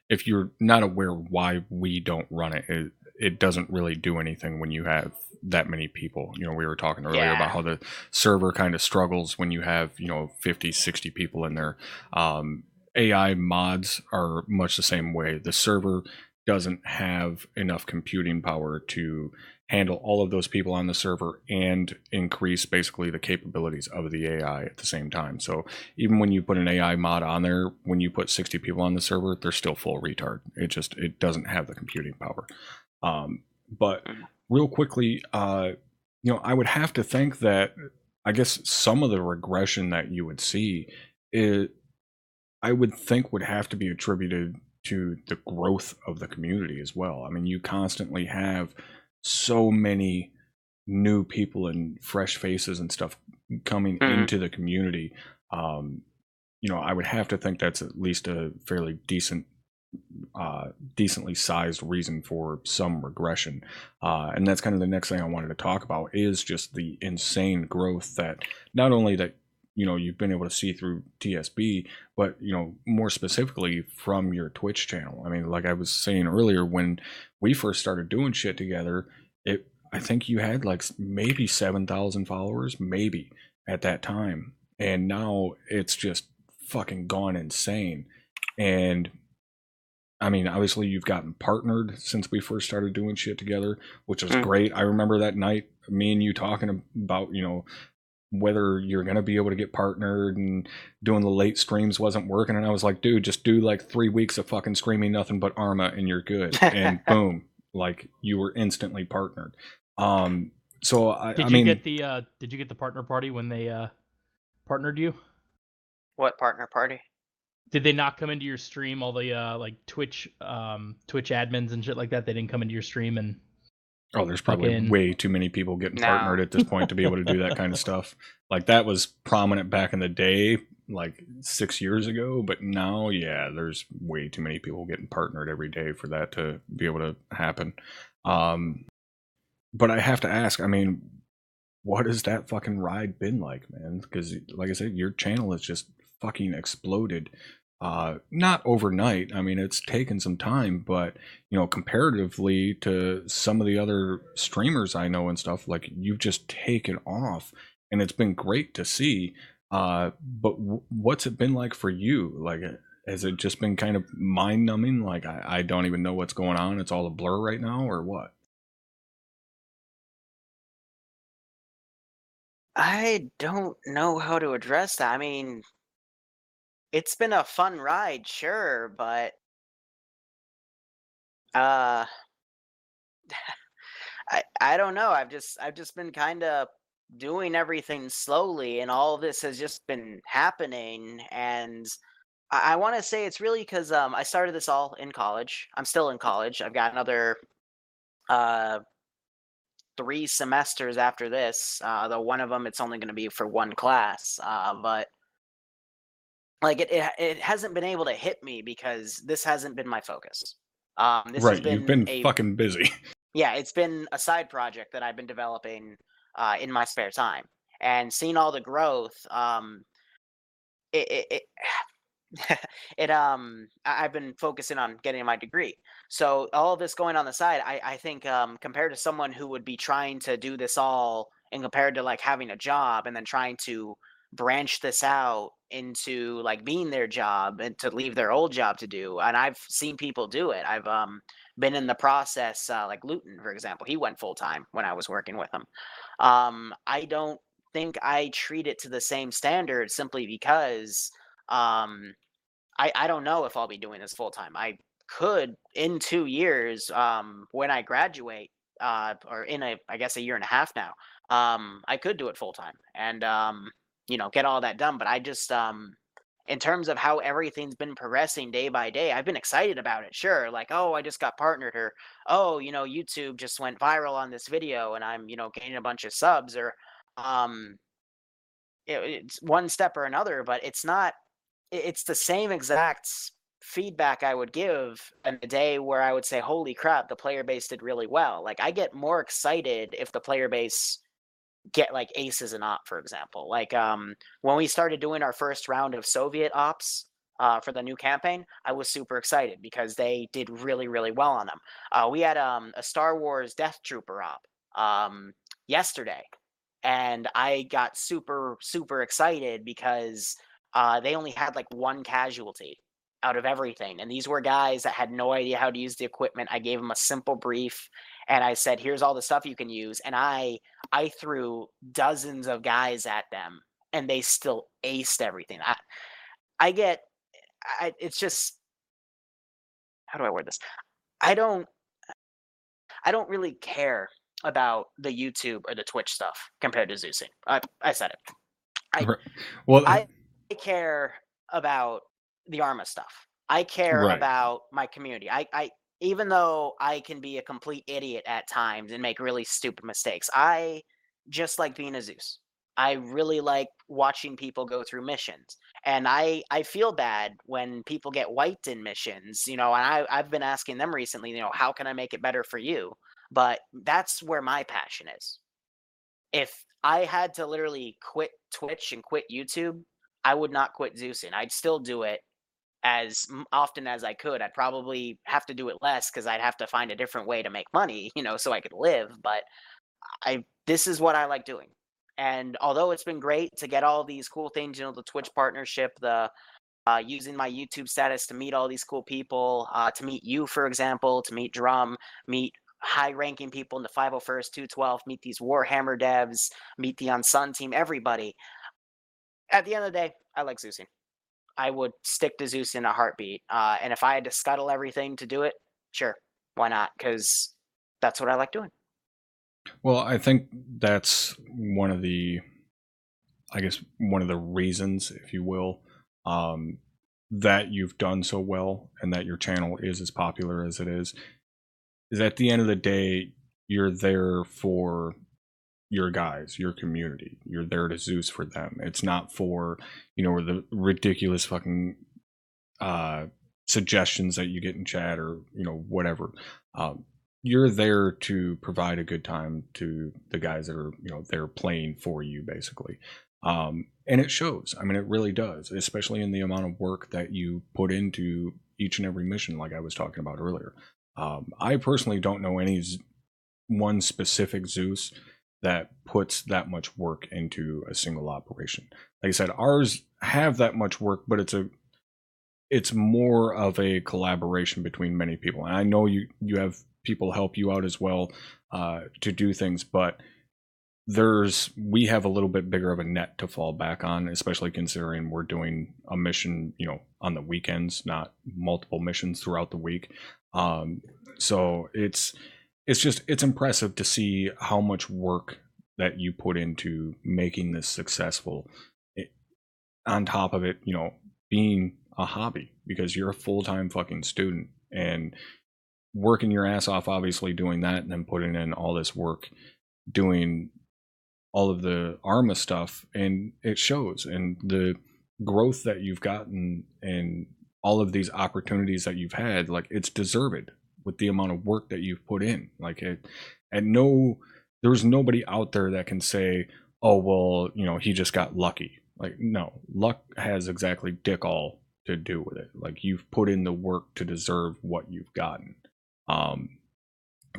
if you're not aware why we don't run it, it doesn't really do anything when you have that many people. We were talking earlier about how the server kind of struggles when you have 50, 60 people in there. AI mods are much the same way. The server doesn't have enough computing power to handle all of those people on the server and increase basically the capabilities of the AI at the same time. So even when you put an AI mod on there, when you put 60 people on the server, they're still full retard. It doesn't have the computing power. But real quickly, I would have to think that, I guess, some of the regression that you would see I would think would have to be attributed to the growth of the community as well. I mean, you constantly have so many new people and fresh faces and stuff coming into the community. I would have to think that's at least a fairly decently sized reason for some regression. And that's kind of the next thing I wanted to talk about, is just the insane growth that not only that you've been able to see through TSB, but more specifically from your Twitch channel. I mean, like I was saying earlier, when we first started doing shit together, I think you had like maybe 7,000 followers, maybe, at that time, and now it's just fucking gone insane. And I mean, obviously you've gotten partnered since we first started doing shit together, which was great. I remember that night, me and you talking about whether you're going to be able to get partnered, and doing the late streams wasn't working. And I was like, dude, just do like 3 weeks of fucking screaming nothing but ArmA and you're good. And boom, like you were instantly partnered. So did you get the partner party when they partnered you? What partner party? Did they not come into your stream? All the like Twitch admins and shit like that, they didn't come into your stream and... Oh, there's probably way too many people getting partnered at this point to be able to do that kind of stuff. Like that was prominent back in the day, like 6 years ago, but now, yeah, there's way too many people getting partnered every day for that to be able to happen. But I have to ask, I mean, what has that fucking ride been like, man? Because like I said, your channel has just fucking exploded. Not overnight. I mean, it's taken some time, but comparatively to some of the other streamers I know and stuff, like you've just taken off, and it's been great to see. But what's it been like for you? Like, has it just been kind of mind numbing? Like, I don't even know what's going on. It's all a blur right now, or what? I don't know how to address that. I mean, it's been a fun ride, sure, but Uh, I don't know. I've just been kind of doing everything slowly, and all of this has just been happening. And I want to say it's really because I started this all in college. I'm still in college. I've got another uh 3 semesters after this. Though one of them it's only going to be for one class. But like it hasn't been able to hit me because this hasn't been my focus. This has Right, you've been fucking busy. Yeah, it's been a side project that I've been developing in my spare time, and seeing all the growth. It I've been focusing on getting my degree, so all of this going on the side, I think compared to someone who would be trying to do this all, and compared to like having a job and then trying to branch this out into like being their job and to leave their old job to do, and I've seen people do it. I've been in the process, like Luton, for example. He went full time when I was working with him. I don't think I treat it to the same standard simply because I don't know if I'll be doing this full time. I could in 2 years, when I graduate, or in I guess a year and a half now. I could do it full time and get all that done. But I just in terms of how everything's been progressing day by day, I've been excited about it. Sure, like, oh, I just got partnered, or oh, YouTube just went viral on this video, and I'm gaining a bunch of subs, or um, it's one step or another, but it's not. It's the same exact feedback I would give in a day where I would say, "Holy crap, the player base did really well." Like I get more excited if the player base get like aces and op, for example. Like when we started doing our first round of Soviet ops for the new campaign, I was super excited because they did really, really well on them. We had a Star Wars Death Trooper op yesterday, and I got super, super excited because they only had like one casualty out of everything. And these were guys that had no idea how to use the equipment. I gave them a simple brief and I said, here's all the stuff you can use. And I threw dozens of guys at them and they still aced everything. It's just, how do I word this? I don't really care about the YouTube or the Twitch stuff compared to Zeusing. I said it. I care about the ArmA stuff. I care about my community. I even though I can be a complete idiot at times and make really stupid mistakes, I just like being a Zeus. I really like watching people go through missions. And I feel bad when people get wiped in missions, and I've been asking them recently, how can I make it better for you? But that's where my passion is. If I had to literally quit Twitch and quit YouTube, I would not quit Zeusing. I'd still do it as often as I could. I'd probably have to do it less because I'd have to find a different way to make money, so I could live. But this is what I like doing. And although it's been great to get all these cool things, the Twitch partnership, the using my YouTube status to meet all these cool people, to meet you, for example, to meet Drum, meet high-ranking people in the 501st, 212, meet these Warhammer devs, meet the Unsun team, everybody. At the end of the day, I like Zeusing. I would stick to Zeus in a heartbeat. And if I had to scuttle everything to do it, sure, why not? Because that's what I like doing. Well, I think that's one of the reasons, if you will, that you've done so well and that your channel is as popular as it is at the end of the day, you're there for your guys, your community. You're there to Zeus for them. It's not for, the ridiculous fucking suggestions that you get in chat or, whatever. You're there to provide a good time to the guys that are, they're playing for you, basically. And it shows. I mean, it really does, especially in the amount of work that you put into each and every mission, like I was talking about earlier. I personally don't know any one specific Zeus that puts that much work into a single operation. Like I said, ours have that much work, but it's more of a collaboration between many people. And I know you have people help you out as well to do things, but we have a little bit bigger of a net to fall back on, especially considering we're doing a mission, on the weekends, not multiple missions throughout the week. So it's impressive to see how much work that you put into making this successful. On top of it, being a hobby, because you're a full-time fucking student and working your ass off, obviously doing that, and then putting in all this work doing all of the ArmA stuff, and it shows. And the growth that you've gotten and all of these opportunities that you've had, like, it's deserved with the amount of work that you've put in. Like, there's nobody out there that can say, oh, well, he just got lucky. Like, no, luck has exactly dick all to do with it. Like, you've put in the work to deserve what you've gotten.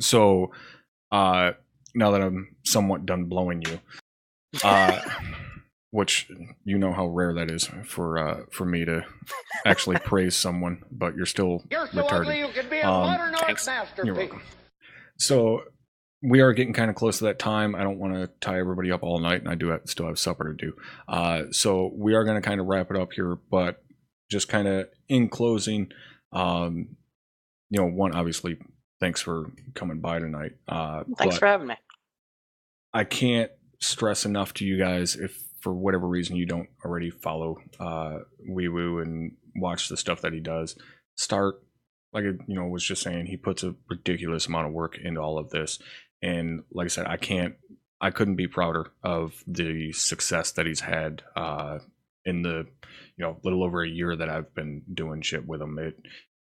So now that I'm somewhat done blowing you, which how rare that is for me to actually praise someone, but you're still You're so retarded. ugly you could be a modern art thanks. masterpiece. You're welcome. So we are getting kind of close to that time. I don't want to tie everybody up all night, and I do still have supper to do. So we are going to kind of wrap it up here, but just kind of in closing, one, obviously, thanks for coming by tonight. Thanks for having me. I can't stress enough to you guys, if for whatever reason you don't already follow Wee Woo and watch the stuff that he does, start. Like I was just saying, he puts a ridiculous amount of work into all of this. And like I said, I couldn't be prouder of the success that he's had in the little over a year that I've been doing shit with him.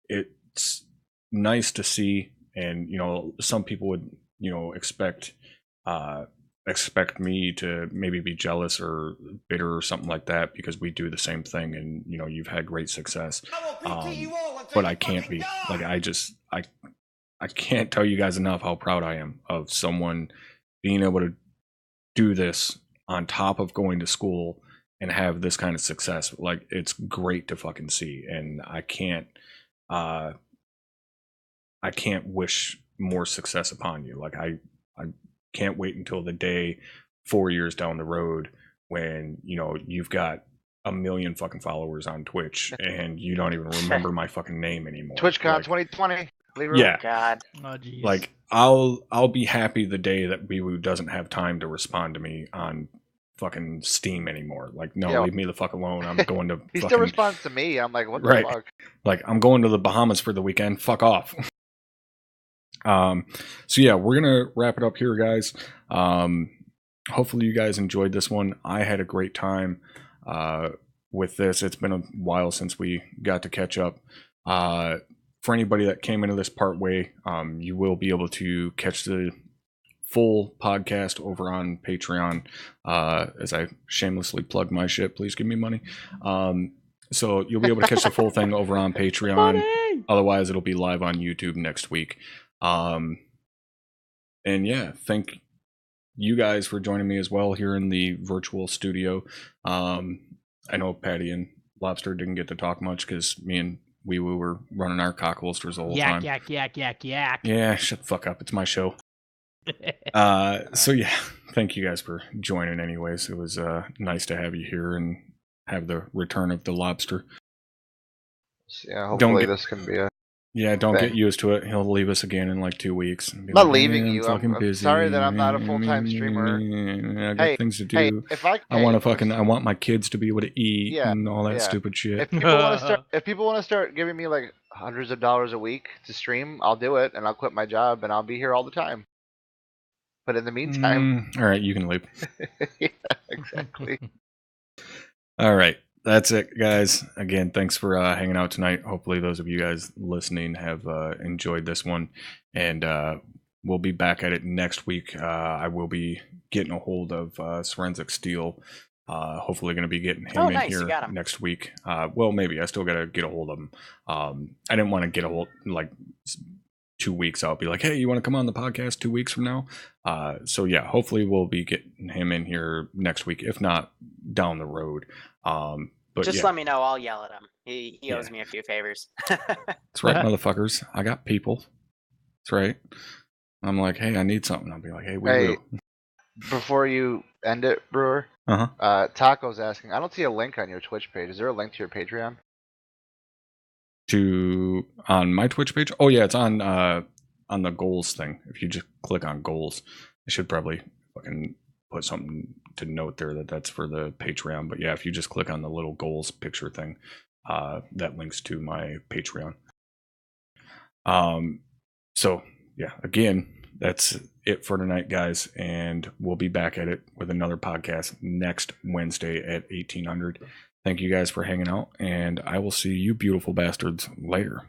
It's nice to see, and some people would expect me to maybe be jealous or bitter or something like that, because we do the same thing, and you've had great success. But I can't be. Like, I can't tell you guys enough how proud I am of someone being able to do this on top of going to school and have this kind of success. Like, it's great to fucking see, and I can't wish more success upon you. Like, I can't wait until the day 4 years down the road when you've got 1 million fucking followers on Twitch and you don't even remember my fucking name anymore. TwitchCon 2020. Yeah. Oh, God. Oh, geez. Like, I'll be happy the day that Weewoo doesn't have time to respond to me on fucking Steam anymore. Like, no, leave me the fuck alone. I'm going to He still responds to me. I'm like, what the fuck? Like, I'm going to the Bahamas for the weekend. Fuck off. So yeah, we're gonna wrap it up here, guys. Hopefully you guys enjoyed this one. I had a great time with this. It's been a while since we got to catch up. For anybody that came into this part way, you will be able to catch the full podcast over on Patreon. As I shamelessly plug my shit, please give me money. So you'll be able to catch the full thing over on Patreon. Money! Otherwise, it'll be live on YouTube next week. And yeah, thank you guys for joining me as well here in the virtual studio. I know Patty and Lobster didn't get to talk much because me and Wee Woo were running our cock holsters the whole time. Yak. Yeah, shut the fuck up. It's my show. So yeah, thank you guys for joining anyways. It was nice to have you here and have the return of the Lobster. Yeah, hopefully this can be a... Yeah, don't get used to it. He'll leave us again in like 2 weeks. I'm not leaving you. I'm sorry that I'm not a full-time streamer. I got things to do. I want my kids to be able to eat and all that stupid shit. If people want to start giving me like hundreds of dollars a week to stream, I'll do it, and I'll quit my job, and I'll be here all the time. But in the meantime... all right, you can leave. Yeah, exactly. All right. That's it, guys. Again, thanks for hanging out tonight. Hopefully those of you guys listening have enjoyed this one. And we'll be back at it next week. I will be getting a hold of Forensic Steel. Hopefully going to be getting him in here next week. Well, maybe. I still got to get a hold of him. I didn't want to get a hold, like, 2 weeks out. Be like, hey, you want to come on the podcast 2 weeks from now? So, yeah, hopefully we'll be getting him in here next week, if not down the road. But just let me know. I'll yell at him. He owes me a few favors. That's right, motherfuckers. I got people. That's right. I'm like, hey, I need something. I'll be like, hey, we will. Before you end it, Brewer, Taco's asking, I don't see a link on your Twitch page. Is there a link to your Patreon? On my Twitch page? Oh yeah, it's on the goals thing. If you just click on goals, I should probably fucking put something to note there that's for the Patreon. But yeah, if you just click on the little goals picture thing, that links to my Patreon. So yeah, again, that's it for tonight, guys, and we'll be back at it with another podcast next Wednesday at 1800. Thank you guys for hanging out, and I will see you beautiful bastards later.